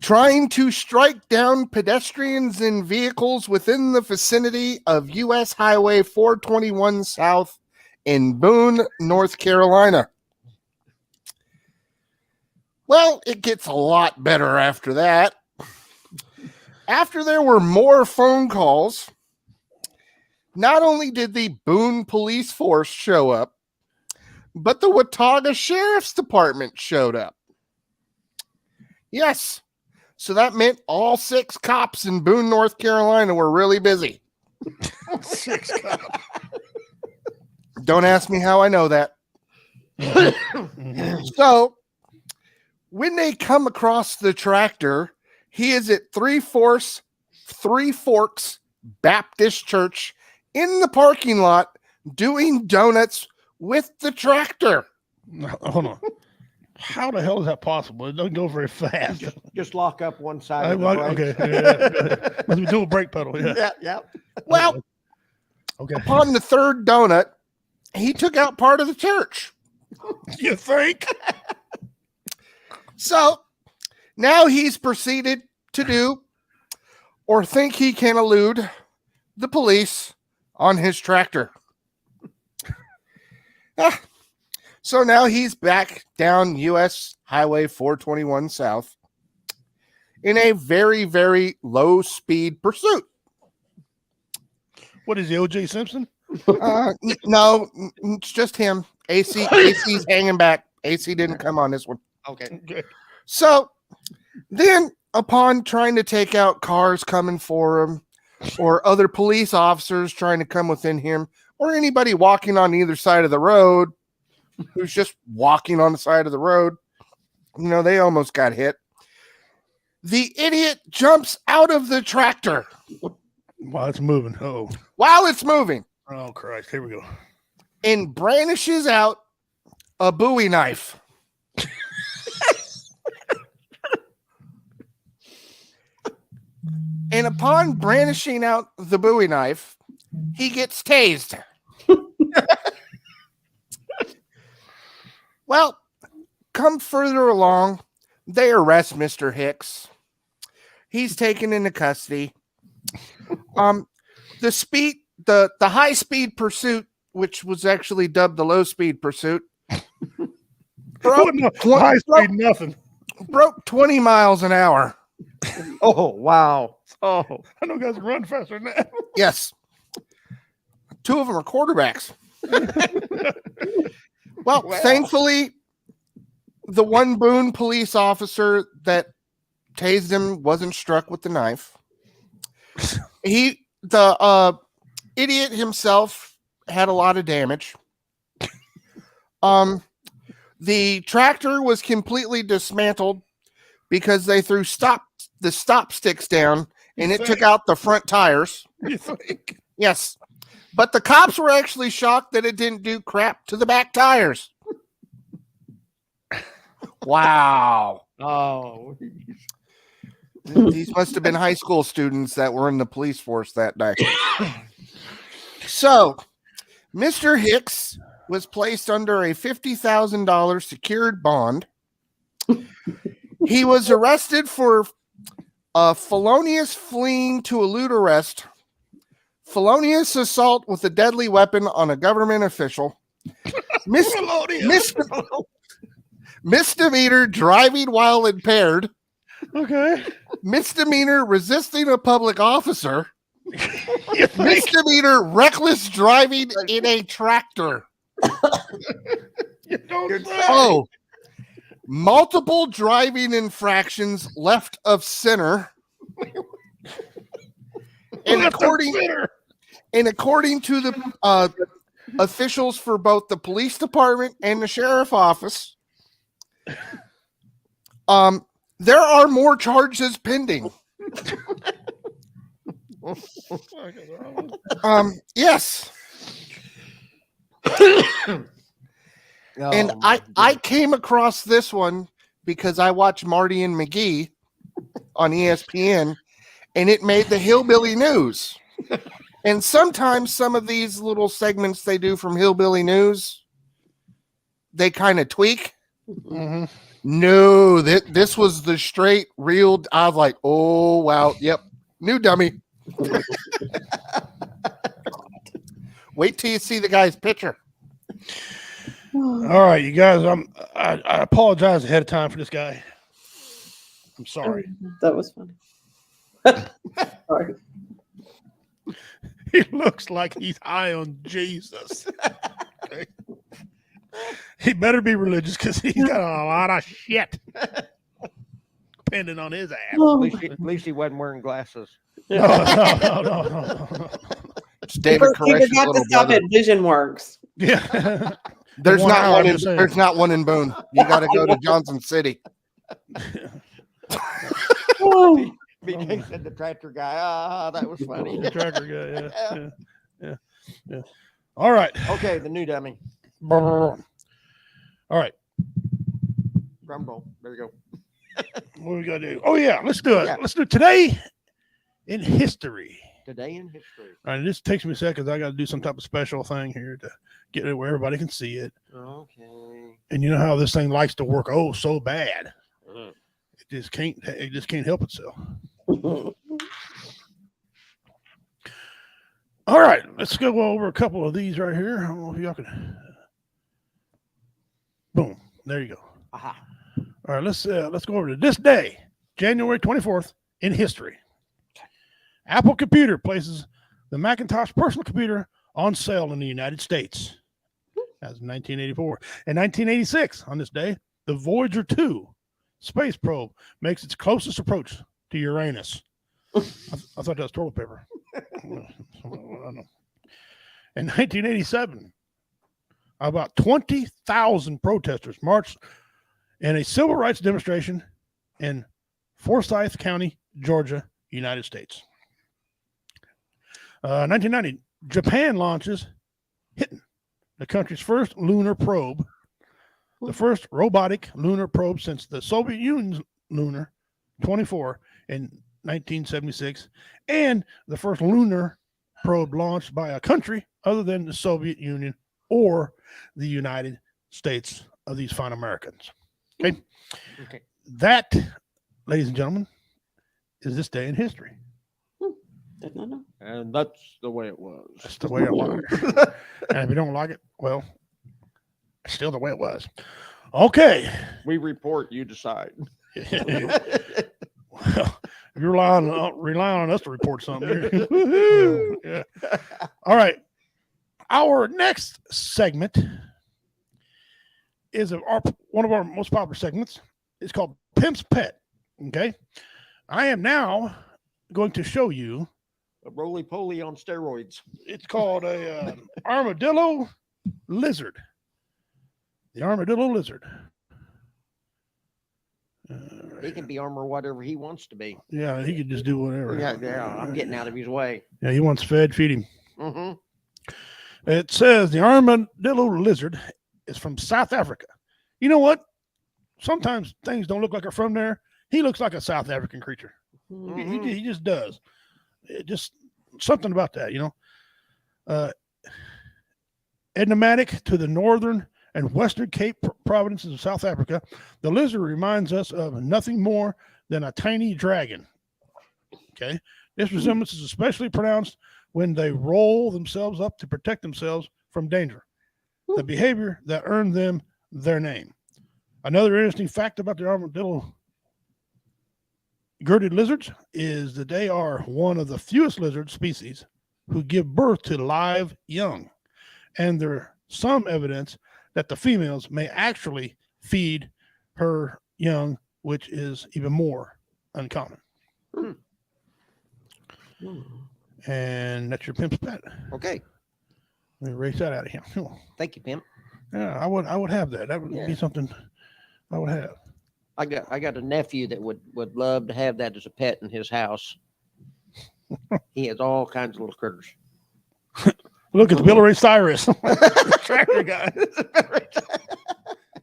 Trying to strike down pedestrians and vehicles within the vicinity of U.S. Highway 421 South in Boone, North Carolina. Well, it gets a lot better after that. After there were more phone calls, not only did the Boone police force show up, but the Watauga Sheriff's Department showed up. Yes. So that meant all 6 cops in Boone, North Carolina were really busy. 6 cops. Don't ask me how I know that. So when they come across the tractor, he is at Three Forks Baptist Church in the parking lot doing donuts with the tractor. Hold on. How the hell is that possible? It doesn't go very fast. Just lock up one side of the brake. Okay. Yeah. Must be dual brake pedal. Yeah. Yeah. Well, upon the 3rd donut, he took out part of the church. You think? So now he's proceeded to do or think he can elude the police on his tractor. So now he's back down U.S. Highway 421 South in a very, very low speed pursuit. What is he, O.J. Simpson? No, it's just him. AC's hanging back. AC didn't come on this one. Okay. So then, upon trying to take out cars coming for him, or other police officers trying to come within him, or anybody walking on either side of the road who's just walking on the side of the road, they almost got hit. The idiot jumps out of the tractor While it's moving. Oh. while it's moving Oh, Christ. Here we go. and brandishes out a Bowie knife. And upon brandishing out the Bowie knife, he gets tased. Well, come further along, they arrest Mr. Hicks. He's taken into custody. The high speed pursuit, which was actually dubbed the low speed pursuit, broke High speed, nothing. broke 20 miles an hour. Oh, wow. Oh, I know guys can run faster than that. Yes. 2 of them are quarterbacks. Well, thankfully, the one Boone police officer that tased him wasn't struck with the knife. The idiot himself had a lot of damage. The tractor was completely dismantled because they threw the stop sticks down and it took out the front tires. You think? Yes. But the cops were actually shocked that it didn't do crap to the back tires. Wow. oh. These must have been high school students that were in the police force that day. So, Mr. Hicks was placed under a $50,000 secured bond. He was arrested for felonious fleeing to elude arrest, felonious assault with a deadly weapon on a government official, misdemeanor driving while impaired, Okay. misdemeanor resisting a public officer, misdemeanor reckless driving in a tractor. You don't say. Oh, multiple driving infractions left of center. And according to the officials for both the police department and the sheriff office, there are more charges pending. Yes. And I came across this one because I watched Marty and McGee on ESPN, and it made the Hillbilly News. And sometimes some of these little segments they do from Hillbilly News, they kind of tweak. Mm-hmm. No, this was the straight, real. I was like, oh, wow. Yep. New dummy. Wait till you see the guy's picture. All right, you guys. I apologize ahead of time for this guy. I'm sorry. That was funny. Sorry. He looks like he's high on Jesus. Okay. He better be religious because he's got a lot of shit depending on his ass. At least he wasn't wearing glasses. No. It's David He Koresh's forgot to little stop brother. at Vision Works. Yeah. There's One not hour, one. I'm In, just saying. there's not one in Boone. You got to go to Johnson City. BJ said the tractor guy. That was funny. The tractor guy. Yeah. All right. Okay, the new dummy. All right. Drum roll. There you go. What do we got to do? Oh, yeah. Let's do it. Yeah. Let's do today in history. Today in history. All right. This takes me a second. I got to do some type of special thing here to get it where everybody can see it. Okay. And you know how this thing likes to work so bad. It just can't help itself. All right, let's go over a couple of these right here. I don't know if y'all can. Boom. There you go. Aha. All right, let's go over to this day, January 24th in history. Apple Computer places the Macintosh personal computer on sale in the United States. That's 1984. In 1986, on this day, the Voyager 2 space probe makes its closest approach to Uranus. I thought that was toilet paper. I don't know. In 1987, about 20,000 protesters marched in a civil rights demonstration in Forsyth County, Georgia, United States. 1990, Japan launches Hitten, the country's first lunar probe, the first robotic lunar probe since the Soviet Union's Lunar 24 in 1976, and the first lunar probe launched by a country other than the Soviet Union or the United States of these fine Americans. Okay. That, ladies and gentlemen, is this day in history. Did not know. And that's the way it was. That's the way it was. And if you don't like it, well, it's still the way it was. Okay. We report, you decide. Well, if you rely on us to report something. Yeah. All right. Our next segment is one of our most popular segments. It's called Pimp's Pet. Okay. I am now going to show you a roly-poly on steroids. It's called a armadillo lizard. The armadillo lizard. He can be armor whatever he wants to be. Yeah, he could just do whatever. Yeah, I'm getting out of his way. Yeah, he wants fed, feed him. Mm-hmm. It says the armadillo lizard is from South Africa. You know what? Sometimes things don't look like they're from there. He looks like a South African creature. Mm-hmm. He just does. It just something about that, you know. Enigmatic to the northern and western Cape provinces of South Africa, the lizard reminds us of nothing more than a tiny dragon. Okay, this resemblance is especially pronounced when they roll themselves up to protect themselves from danger, the behavior that earned them their name. Another interesting fact about the armadillo girded lizards is that they are one of the fewest lizard species who give birth to live young, and there's some evidence that the females may actually feed her young, which is even more uncommon. And that's your Pimp's Pet. Okay. Let me erase that out of here. Thank you, Pimp. Yeah, I would have that. That would be something I would have. I got a nephew that would love to have that as a pet in his house. He has all kinds of little critters. Look, it's Billy Ray Cyrus, tractor guy.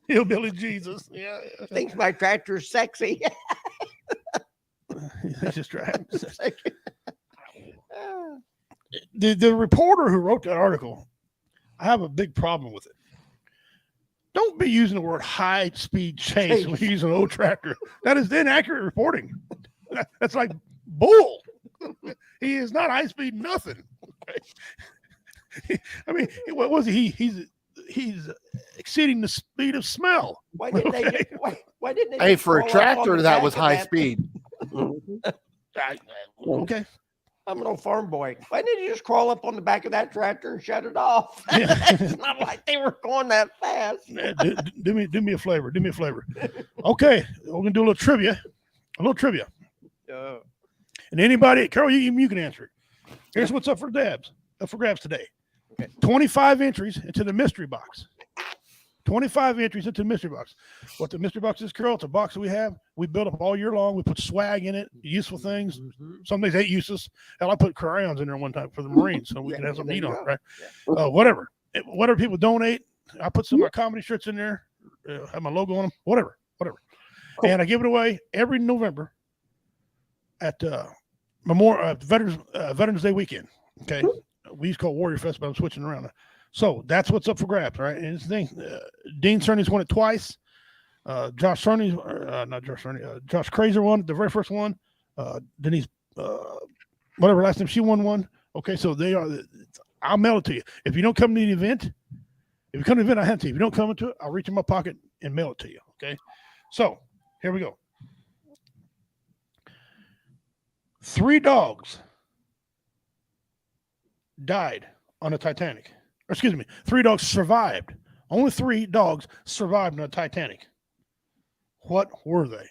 Hillbilly Jesus. Yeah. Thinks my tractor's sexy. He's just trying. The reporter who wrote that article, I have a big problem with it. Don't be using the word high-speed chase when you're using an old tractor. That is inaccurate reporting. That's like bull. He is not high-speed nothing. Okay? I mean, what was he? He's exceeding the speed of smell. Why didn't they? Why didn't they? Hey, for a tractor, that was high speed. Okay. I'm an old farm boy. Why didn't you just crawl up on the back of that tractor and shut it off? It's not like they were going that fast. Do me a flavor. Do me a flavor. Okay, we're gonna do a little trivia. And anybody, Carol, you can answer it. Here's what's up for grabs today. Okay. 25 entries into the mystery box. 25 entries into the mystery box. What the mystery box is, Carol, it's a box that we build up all year long. We put swag in it, useful things. Some things ain't useless. Hell, I put crayons in there one time for the Marines so we can have something to eat on it, right? Whatever people donate, I put some of my comedy shirts in there, have my logo on them, whatever. And I give it away every November at Veterans Day weekend. Okay. We used to call Warrior Fest, but I'm switching around. So that's what's up for grabs, right? And it's the thing. Dean Cerny's won it twice. Josh Crazer won it, the very first one. Denise, whatever last time, she won one. Okay, so they are. I'll mail it to you. If you don't come to the event, If you come to the event, I have to. If you don't come into it, I'll reach in my pocket and mail it to you. Okay. So here we go. 3 dogs died on the Titanic. Or excuse me, 3 dogs survived. Only 3 dogs survived on the Titanic. What were they?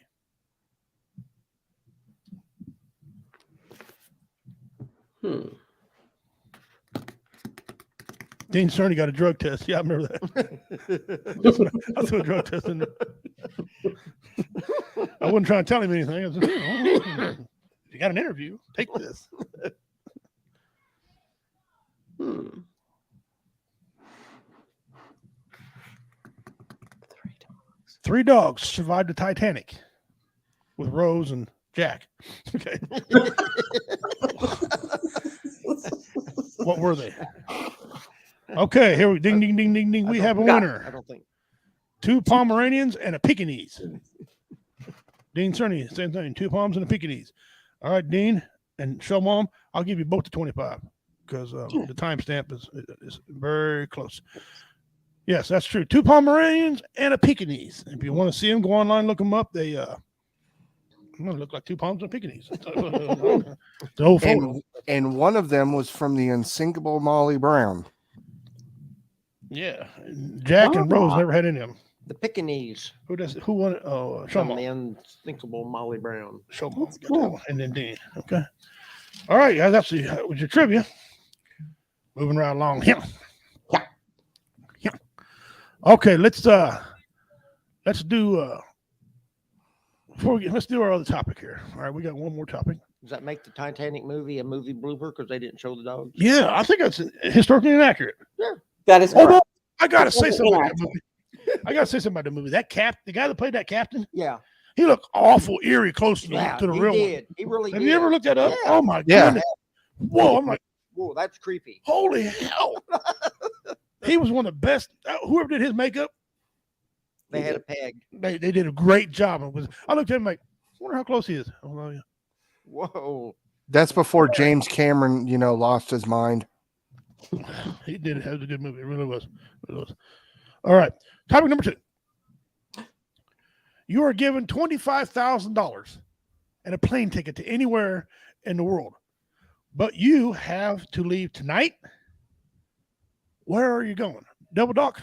Dean Cerny got a drug test. Yeah, I remember that. I threw a drug test in there. I wasn't trying to tell him anything. I was just, you got an interview. Take this. Three dogs survived the Titanic with Rose and Jack. Okay. What were they? Okay, here we ding ding ding ding ding. We have a winner. I don't think 2 Pomeranians and a Pekingese. Dean Cerny, same thing. 2 Poms and a Pekingese. All right, Dean and Show Mom, I'll give you both the 25 because the timestamp is very close. Yes, that's true. 2 Pomeranians and a Pekingese. If you want to see them, go online, look them up. They look like 2 Poms and a Pekingese. The old photo. And one of them was from the unsinkable Molly Brown. Yeah, Jack and Rose never had any of them. the Pekingese. Who won it? Oh, From Showmo. the unthinkable Molly Brown. Showmo. Cool. And then Dean. Okay. All right, guys. That's was your trivia. Moving right along. Yeah. Okay, let's do let's do our other topic here. All right, we got one more topic. Does that make the Titanic movie a movie blooper because they didn't show the dogs? Yeah, I think that's historically inaccurate. Yeah, that is. Although I gotta say something about that movie. I gotta say something about the movie. That the guy that played that captain. Yeah, he looked awful eerie close to the real one. He really Have did. you ever looked that up? Yeah. Oh my goodness! Whoa! I'm like, whoa, that's creepy. Holy hell! He was one of the best. Whoever did his makeup, they had a peg. They did a great job. I looked at him like, I wonder how close he is. Oh, yeah. Whoa! That's before James Cameron, lost his mind. He did have a good movie. It really was. All right. Topic number 2. You are given $25,000 and a plane ticket to anywhere in the world, but you have to leave tonight. Where are you going? Double Doc,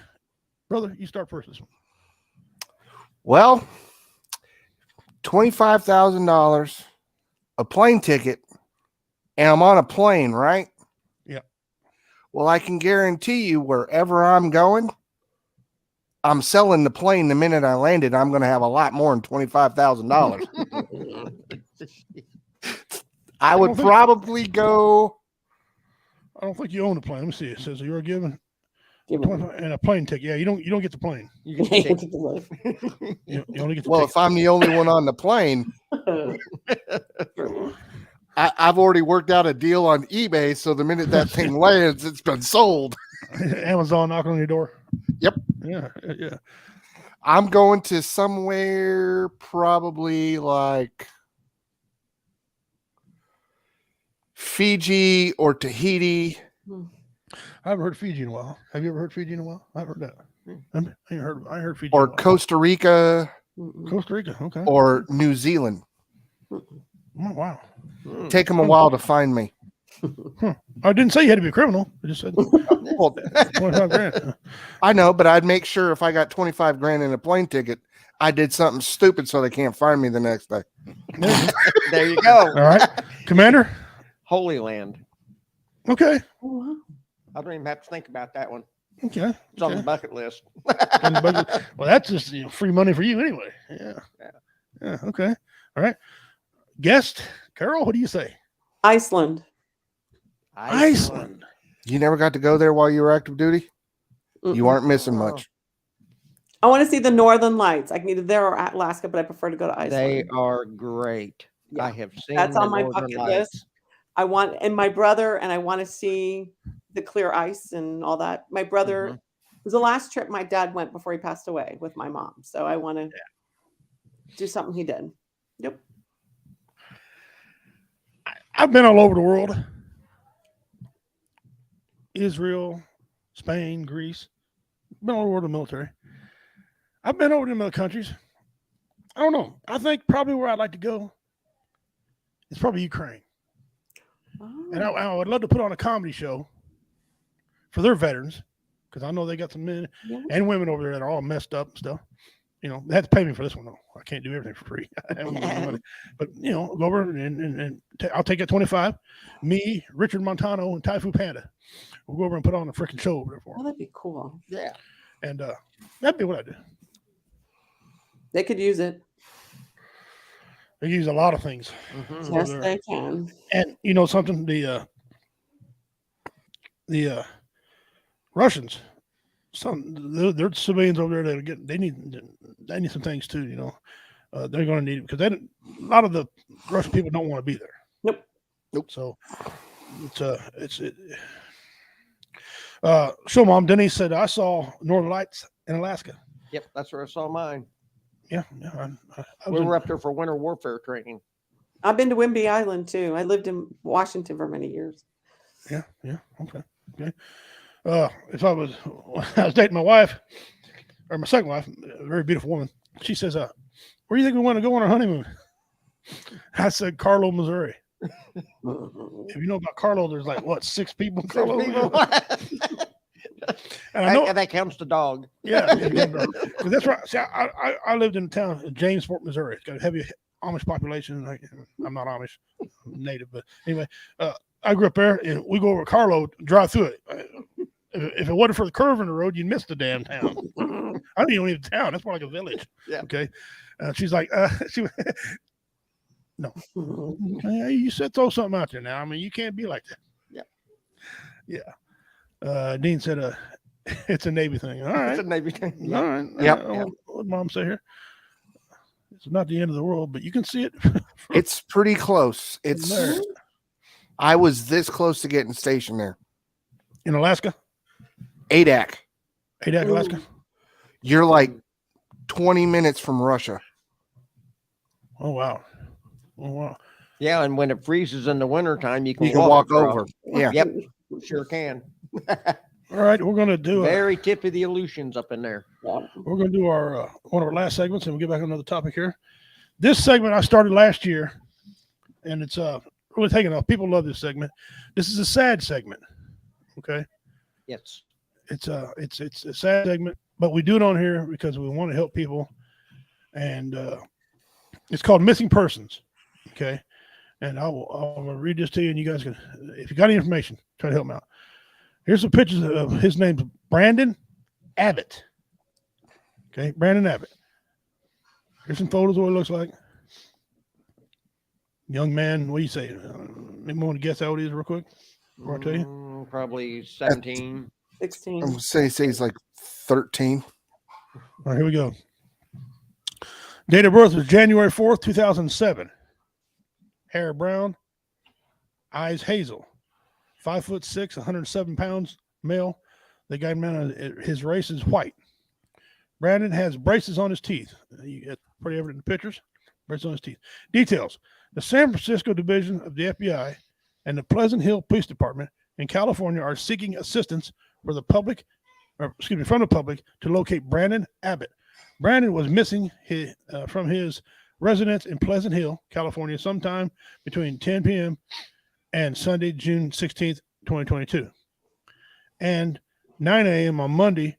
brother, you start first this one. Well, $25,000, a plane ticket, and I'm on a plane, right? Yeah. Well, I can guarantee you wherever I'm going, I'm selling the plane the minute I landed. I'm going to have a lot more than $25,000. I would probably go. I don't think you own the plane. Let me see. It says you're given and a plane ticket. Yeah, you don't get the plane. You get you only get the well, ticket. if I'm the only one on the plane, I've already worked out a deal on eBay. So the minute that thing lands, it's been sold. Amazon knocking on your door. Yep. Yeah. I'm going to somewhere probably like Fiji or Tahiti. I haven't heard Fiji in a while. Have you ever heard Fiji in a while? I've heard that. I heard Fiji. Or Costa Rica. Costa Rica. Okay. Or New Zealand. Oh, wow. Take them a while to find me. I didn't say you had to be a criminal. I just said 25 grand. I know, but I'd make sure if I got 25 grand in a plane ticket, I did something stupid so they can't find me the next day. There you go. All right. Commander? Holy Land. Okay. I don't even have to think about that one. Okay. It's on the bucket list. Well, that's just free money for you anyway. Yeah. Okay. All right. Guest, Carol, what do you say? Iceland. Iceland. You never got to go there while you were active duty? You aren't missing much. I want to see the Northern Lights. I can either there or Alaska, but I prefer to go to Iceland. They are great. Yeah. I have seen that's on my Northern bucket Lights. list. I want, and my brother, and I want to see the clear ice and all that. My brother, it was the last trip my dad went before he passed away with my mom. So I want to do something he did. Yep. I've been all over the world. Israel, Spain, Greece, been all over the military. I've been over to other countries. I don't know. I think probably where I'd like to go is probably Ukraine. And I would love to put on a comedy show for their veterans, because I know they got some men and women over there that are all messed up and stuff. You know, they had to pay me for this one, though. I can't do everything for free. I haven't got any money. But, you know, go over and I'll take it 25. Me, Richard Montano, and Typhoon Panda. We'll go over and put on a freaking show over there for them. Oh, that'd be cool. Yeah. And that'd be what I do. They could use it. They use a lot of things. Yes, they can. And you know something, the Russians, they're civilians over there that are getting. They need some things too. You know, they're going to need it because a lot of the Russian people don't want to be there. Nope. So show mom Denise said I saw Northern Lights in Alaska. Yep, that's where I saw mine. Yeah. We were up there for winter warfare training. I've been to Whidbey Island too. I lived in Washington for many years. Yeah. Okay. If I was dating my wife, or my second wife, a very beautiful woman, she says, "Where do you think we want to go on our honeymoon?" I said, "Carlo, Missouri." If you know about Carlo, there's like what 6 people in Carlo. And I know that counts the dog. Yeah, that's right. See, I lived in a town in Jamesport, Missouri. It's got a heavy Amish population. I'm not Amish, I'm native, but anyway, I grew up there, and we go over to Carlo, drive through it. If it wasn't for the curve in the road, you'd miss the damn town. I don't even leave the town. That's more like a village. Yeah. Okay. She's like, no. Okay, you said throw something out there now. I mean, you can't be like that. Yeah. Dean said, it's a Navy thing. All right. It's a Navy thing. All right. Yep. What mom say here? It's not the end of the world, but you can see it. It's pretty close. It's there. I was this close to getting stationed there. In Alaska? Adak, Alaska? You're like 20 minutes from Russia. Oh, wow. Yeah, and when it freezes in the wintertime, you can walk across. over. Yeah. Yep. Sure can. All right, we're going to do very tip of the Aleutians up in there. We're going to do our one of our last segments, and we'll get back on another topic here. This segment I started last year, and it's really taking off. People love this segment. This is a sad segment. Okay. Yes. It's a sad segment, but we do it on here because we want to help people, and it's called Missing Persons. Okay. And I'll read this to you, and you guys can, if you got any information, try to help them out. Here's some pictures of his name's Brandon Abbott. Okay, Brandon Abbott. Here's some photos of what it looks like. Young man, what do you say? Maybe want to guess how old he is real quick before I tell you? Probably 17. 16. I'm say he's like 13. All right, here we go. Date of birth was January 4th, 2007. Hair brown, eyes hazel, 5'6", 107 pounds, male. The guy man, his race is white. Brandon has braces on his teeth. It's pretty evident in the pictures. Braces on his teeth. Details: the San Francisco division of the FBI and the Pleasant Hill Police Department in California are seeking assistance for the public, from the public, to locate Brandon Abbott. Brandon was missing from his residence in Pleasant Hill, California, sometime between 10 p.m. and Sunday, June 16th, 2022, and 9 a.m. on Monday,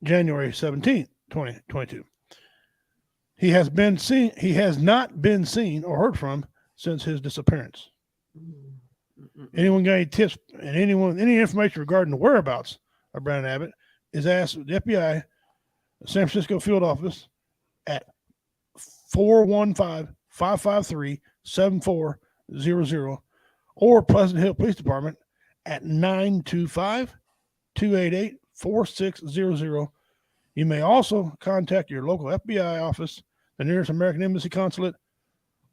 January 17th, 2022. He has not been seen or heard from since his disappearance. Anyone got any tips and any information regarding the whereabouts of Brandon Abbott is asked at the FBI San Francisco field office at 415-553-7400 or Pleasant Hill Police Department at 925-288-4600. You may also contact your local FBI office, the nearest American Embassy consulate,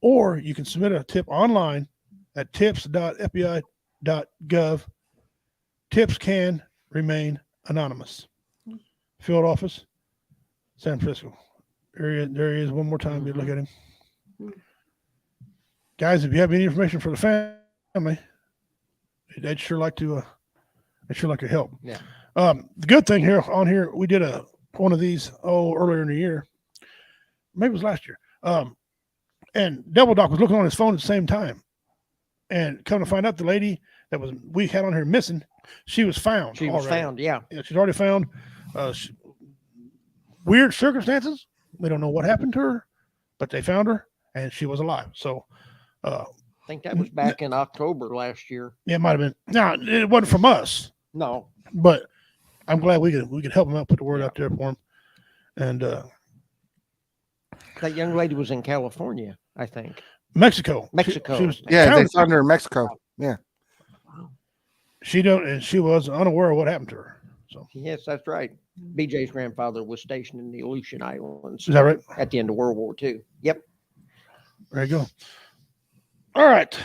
or you can submit a tip online at tips.fbi.gov. Tips can remain anonymous. Field office, San Francisco. There he is. One more time. You look at him. Guys, if you have any information for the family, they'd sure like to help. Yeah. The good thing here on here, we did one of these earlier in the year. Maybe it was last year. And Devil Doc was looking on his phone at the same time. And come to find out, the lady that we had on here missing, she was found. She was found, yeah. She's already found. Weird circumstances. We don't know what happened to her, but they found her and she was alive. So I think that was back in October last year. Yeah, it might have been. Now, it wasn't from us. No. But I'm glad we could help him out, put the word out there for him. And that young lady was in California, I think. Mexico. Mexico. They found her in Mexico. Yeah. She was unaware of what happened to her. So yes, that's right. BJ's grandfather was stationed in the Aleutian Islands. Is that right? At the end of World War II. Yep. There you go. All right.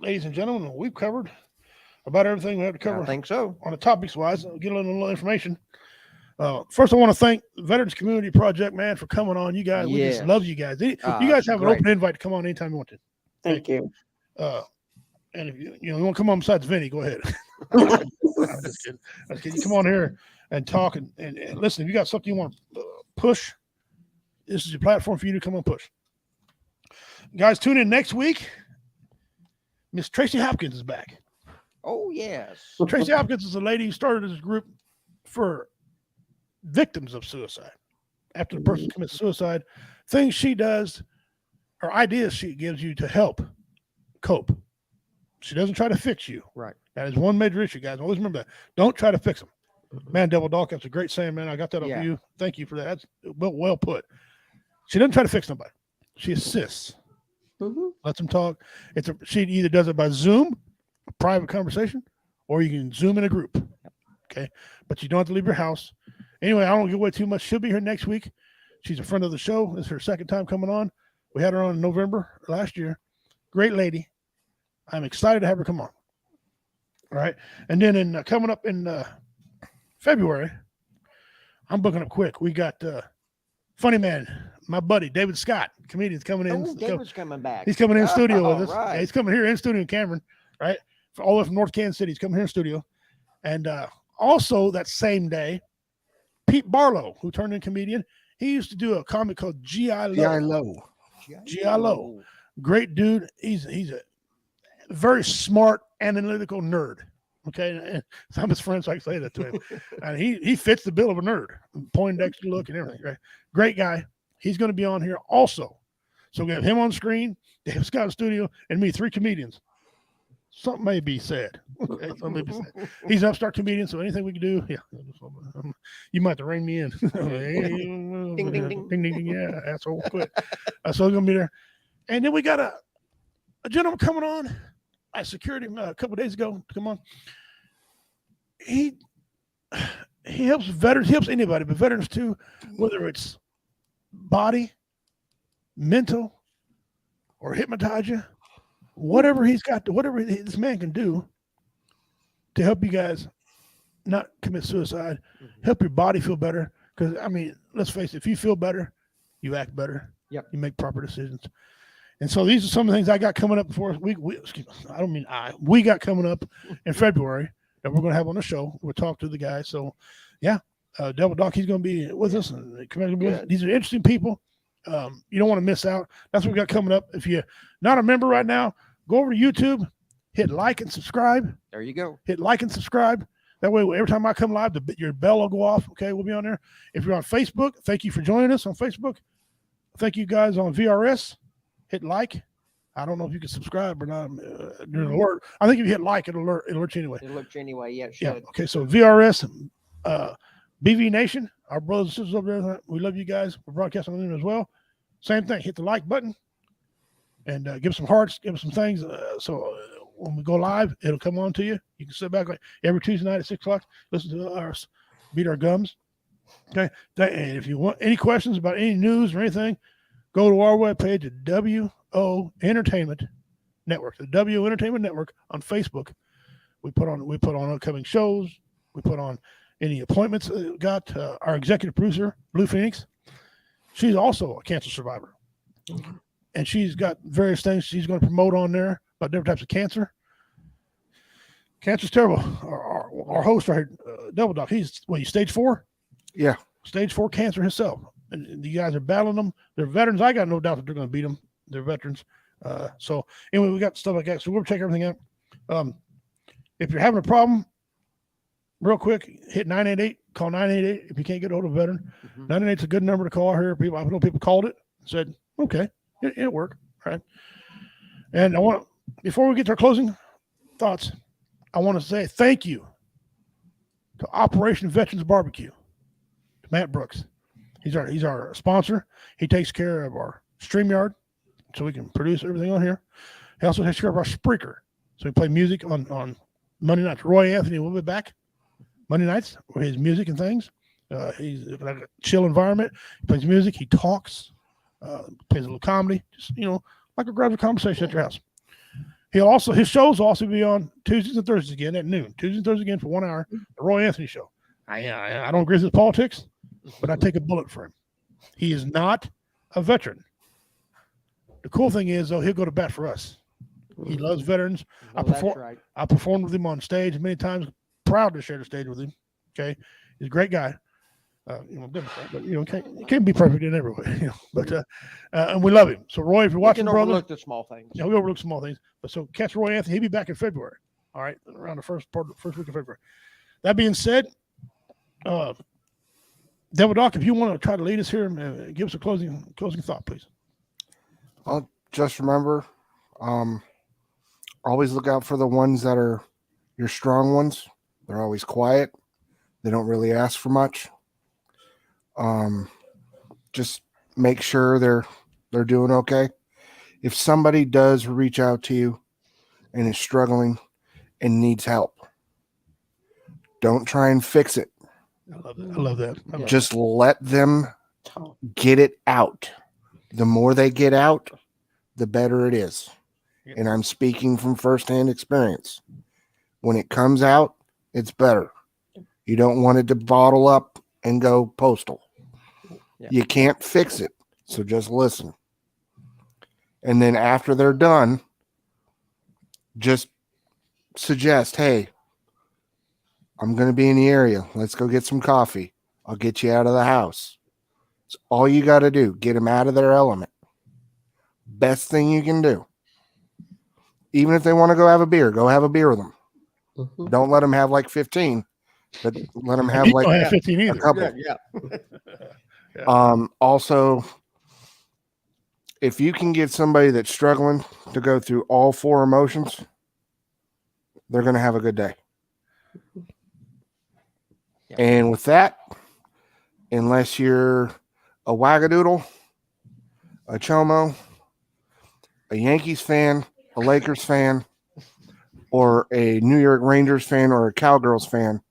Ladies and gentlemen, we've covered about everything we have to cover. I think so. On the topics wise, I'll get a little information. First, I want to thank the Veterans Community Project, man, for coming on. You guys, we just love you guys. You guys have an open invite to come on anytime you want to. Thank you. And if you want to come on besides Vinny, go ahead. I'm just kidding. You come on here and talk and listen. If you got something you want to push, this is your platform for you to come and push. Guys, tune in next week. Miss Tracy Hopkins is back. Oh, yes. Tracy Hopkins is a lady who started this group for victims of suicide. After the person commits suicide, things she does or ideas she gives you to help cope. She doesn't try to fix you. Right. That is one major issue, guys. Always remember that. Don't try to fix them. Man, Devil Dog, that's a great saying, man. I got that up for you. Thank you for that. That's well put. She doesn't try to fix somebody. She assists. Lets them talk. She either does it by Zoom, a private conversation, or you can Zoom in a group. Okay. But you don't have to leave your house. Anyway, I don't give away too much. She'll be here next week. She's a friend of the show. It's her second time coming on. We had her on in November last year. Great lady. I'm excited to have her come on. All right. And then coming up in February, I'm booking up quick. We got Funny Man, my buddy, David Scott, comedian's coming in. Oh, David's coming back. He's coming in studio with us. Right. Yeah, he's coming here in studio in Cameron, right? All the way from North Kansas City. He's coming here in studio. And also that same day, Pete Barlow, who turned into comedian, he used to do a comic called G.I. Low. G.I. Low. Great dude. He's a very smart, analytical nerd. Okay. And some of his friends like to say that to him. And he fits the bill of a nerd. Poindexter look and everything. Right. Great guy. He's going to be on here also. So we have him on screen, Dave Scott in studio, and me, 3 comedians. Something may be said. Okay, something may be said. He's an upstart comedian, so anything we can do, you might have to rein me in. Ding, ding, ding. Ding, ding, ding. Yeah, asshole, quit. So he's going to be there. And then we got a gentleman coming on. I secured him a couple of days ago to come on. He helps veterans. He helps anybody, but veterans too, whether it's body, mental, or hypnotize you. Whatever he's got, whatever this man can do to help you guys not commit suicide, help your body feel better. Because, I mean, let's face it, if you feel better, you act better. Yep. You make proper decisions. And so these are some of the things I got coming up before we got coming up in February that we're going to have on the show. We'll talk to the guy. So, yeah, Devil Doc, he's going to be with us. And these are interesting people. You don't want to miss out. That's what we got coming up. If you're not a member right now, go over to YouTube, hit like and subscribe. There you go. Hit like and subscribe. That way, every time I come live, your bell will go off. Okay, we'll be on there. If you're on Facebook, thank you for joining us on Facebook. Thank you guys on VRS. Hit like. I don't know if you can subscribe or not. Alert. I think if you hit like, it'll alert you anyway. It'll alert you anyway. Yeah, it should. Yeah. Okay. So VRS, BV Nation, our brothers and sisters over there, we love you guys. We're broadcasting on them as well. Same thing. Hit the like button and give some hearts, give some things. So when we go live, it'll come on to you. You can sit back like every Tuesday night at 6 o'clock. Listen to us beat our gums. Okay. And if you want any questions about any news or anything, go to our webpage at WO Entertainment Network, the WO Entertainment Network on Facebook. We put on upcoming shows. We put on any appointments that we got. Our executive producer, Blue Phoenix, she's also a cancer survivor. And she's got various things she's going to promote on there about different types of cancer. Cancer's terrible. our host right here, Double Doc, he's stage 4? Yeah. Stage 4 cancer himself. And the guys are battling them. They're veterans. I got no doubt that they're going to beat them. They're veterans. So anyway, we got stuff like that. So we'll check everything out. If you're having a problem, real quick, hit 988. Call 988 if you can't get hold of a veteran. 988 is a good number to call. Here, I know people called it and said, okay, it worked. Right. And before we get to our closing thoughts, I want to say thank you to Operation Veterans Barbecue, to Matt Brooks. He's our sponsor. He takes care of our StreamYard so we can produce everything on here. He also takes care of our Spreaker. So we play music on Monday nights. Roy Anthony will be back Monday nights with his music and things. He's like a chill environment. He plays music. He talks. Plays a little comedy. Just, like a grab a conversation at your house. His shows will also be on Tuesdays and Thursdays again at noon. Tuesdays and Thursdays again for 1 hour. The Roy Anthony Show. I don't agree with his politics, but I take a bullet for him. He is not a veteran. The cool thing is, though, he'll go to bat for us. He loves veterans. I performed with him on stage many times. Proud to share the stage with him. Okay, he's a great guy. Democrat, but can't be perfect in every way. But and we love him. So Roy, if you're watching, brother, overlook the small things. Yeah, we overlook small things. But so catch Roy Anthony. He'll be back in February. All right, around the first week of February. That being said, Devil Doc, if you want to try to lead us here and give us a closing thought, please. I'll just remember, always look out for the ones that are your strong ones. They're always quiet. They don't really ask for much. Just make sure they're doing okay. If somebody does reach out to you and is struggling and needs help, don't try and fix it. I love that. Just let them get it out. The more they get out, the better it is. And I'm speaking from firsthand experience. When it comes out, it's better. You don't want it to bottle up and go postal. You can't fix it. So just listen. And then after they're done, just suggest, hey, I'm going to be in the area. Let's go get some coffee. I'll get you out of the house. It's all you got to do. Get them out of their element. Best thing you can do. Even if they want to go have a beer with them. Don't let them have like 15, but let them have like have 15 either. A couple. Also, if you can get somebody that's struggling to go through all 4 emotions, they're going to have a good day. And with that, unless you're a wagadoodle, a chomo, a Yankees fan, a Lakers fan, or a New York Rangers fan, or a Cowgirls fan,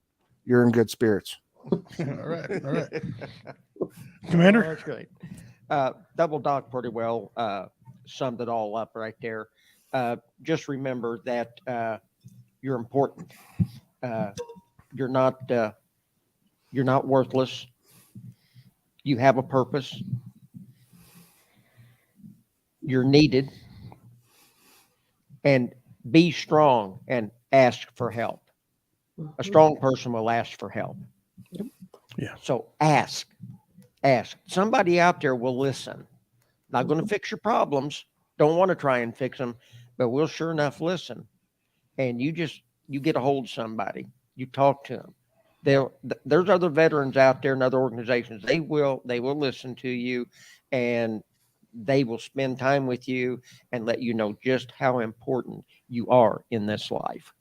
you're in good spirits. All right. Commander? That's great. Double Doc pretty well summed it all up right there. Just remember that you're important. You're not worthless. You have a purpose. You're needed. And be strong and ask for help. A strong person will ask for help. Yeah. So ask. Somebody out there will listen. Not going to fix your problems. Don't want to try and fix them, but we'll sure enough listen. And you get a hold of somebody. You talk to them. There's other veterans out there and other organizations. They will listen to you, and they will spend time with you and let you know just how important you are in this life.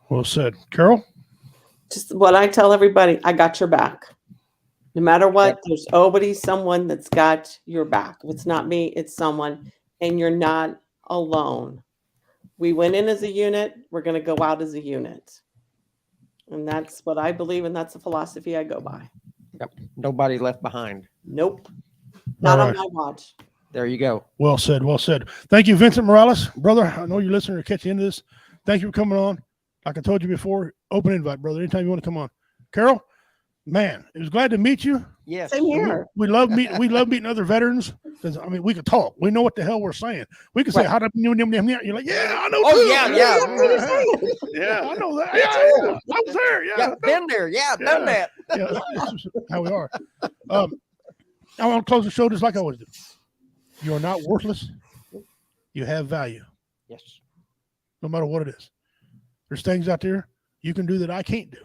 Well said. Carol? Just what I tell everybody, I got your back. No matter what, there's always someone that's got your back. If it's not me, it's someone, and you're not alone. We went in as a unit. We're going to go out as a unit. And that's what I believe, and that's the philosophy I go by. Yep. Nobody left behind. Nope. Not All on right. my watch. There you go. Well said. Thank you, Vincent Morales. Brother, I know you're listening to catch the end of this. Thank you for coming on. Like I told you before, open invite, brother. Anytime you want to come on. Carol, Man, it was glad to meet you. Yes. Same here. We love meeting other veterans because I mean we can talk. We know what the hell we're saying. We can say how to you're like, yeah, I know. Oh, too. yeah. I know that. Yeah, I was there. Yeah, been there. Yeah, done that. Yeah, that's just how we are. I want to close the show just like I always do. You are not worthless. You have value. Yes. No matter what it is. There's things out there you can do that I can't do.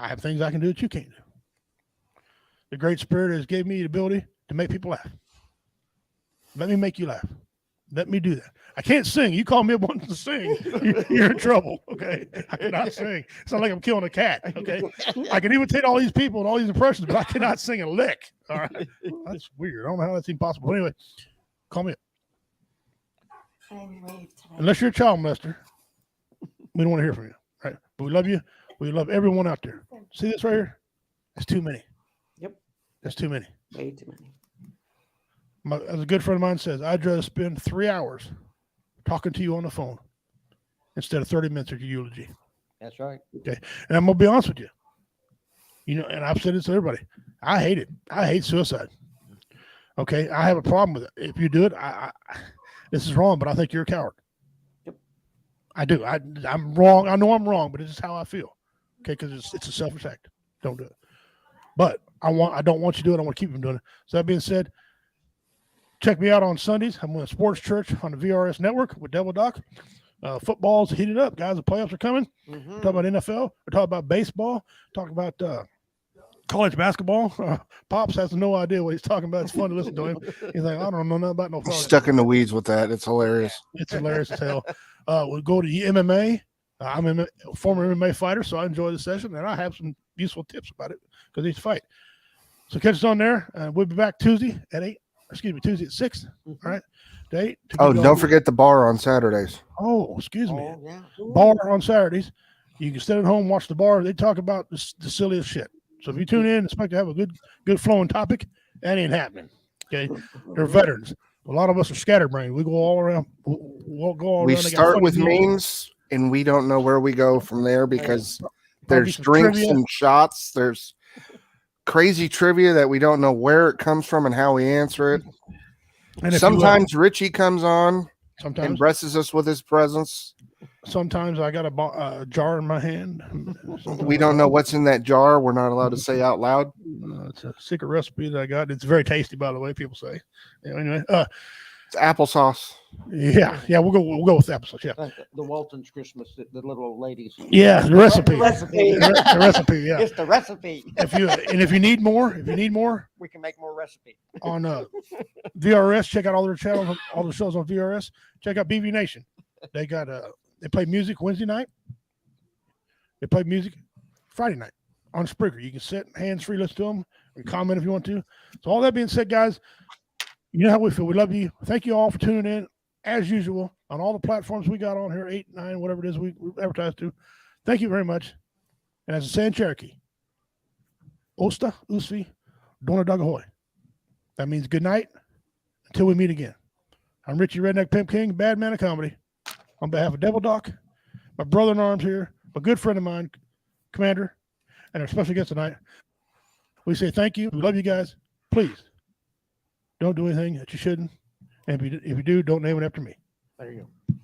I have things I can do that you can't do. The Great Spirit has gave me the ability to make people laugh. Let me make you laugh. Let me do that. I can't sing. You call me up wanting to sing, you're in trouble. Okay, I cannot sing. It's not like I'm killing a cat. Okay, I can imitate all these people and all these impressions, but I cannot sing a lick. All right, that's weird. I don't know how that's even possible. Anyway, call me up. Unless you're a child molester, we don't want to hear from you. Right? But we love you. We love everyone out there. See this right here? That's too many. Yep. That's too many. Way too many. As a good friend of mine says, I'd rather spend 3 hours talking to you on the phone instead of 30 minutes of your eulogy. That's right. Okay. And I'm going to be honest with you. You know, and I've said this to everybody. I hate it. I hate suicide. Okay. I have a problem with it. If you do it, this is wrong, but I think you're a coward. Yep. I do. I'm wrong. I know I'm wrong, but it's just how I feel. Okay. Because it's a selfish act. Don't do it. But I don't want you to do it. I want to keep you from doing it. So that being said, check me out on Sundays. I'm with Sports Church on the VRS network with Devil Doc. Football's heated up, guys. The playoffs are coming. Mm-hmm. Talk about NFL. We're talking about baseball. Talking about college basketball. Pops has no idea what he's talking about. It's fun to listen to him. He's like, I don't know nothing about no college. Stuck in the weeds with that. It's hilarious. It's hilarious as hell. We'll go to MMA. I'm a former MMA fighter, so I enjoy the session, and I have some useful tips about it because he's fight. So catch us on there. We'll be back Tuesday at 6. All right. To 8. Oh, don't forget the bar on Saturdays. Oh, excuse me. Oh, yeah. Bar on Saturdays. You can sit at home, watch the bar. They talk about the silliest shit. So if you tune in and expect to have a good flowing topic, that ain't happening. Okay. They're veterans. A lot of us are scatterbrained. We go all around. We'll go all We around. start with memes, and we don't know where we go from there because there's drinks and shots. There's crazy trivia that we don't know where it comes from and how we answer it. And sometimes Richie comes on and blesses us with his presence. Sometimes I got a jar in my hand. We don't know what's in that jar. We're not allowed to say out loud. It's a secret recipe that I got. It's very tasty, by the way. People say. Anyway, it's applesauce. Yeah, we'll go with applesauce. Yeah, the Walton's Christmas, the little old ladies. Yeah, the recipe. The recipe. The recipe. Yeah, it's the recipe. If you need more, we can make more recipe on VRS. Check out all their channels, all the shows on VRS. Check out BV Nation. They got they play music Wednesday night. They play music Friday night on Spreaker. You can sit hands free, listen to them, and comment if you want to. So all that being said, guys, you know how we feel. We love you. Thank you all for tuning in as usual on all the platforms we got on here, 8, 9, whatever it is we advertise to. Thank you very much. And as I say in Cherokee, Osta Usvi Dona Dagahoy. That means good night until we meet again. I'm Richie Redneck Pimp King, bad man of comedy. On behalf of Devil Doc, my brother in arms here, a good friend of mine, Commander, and our special guest tonight, we say thank you. We love you guys. Please don't do anything that you shouldn't. And if you do, don't name it after me. There you go.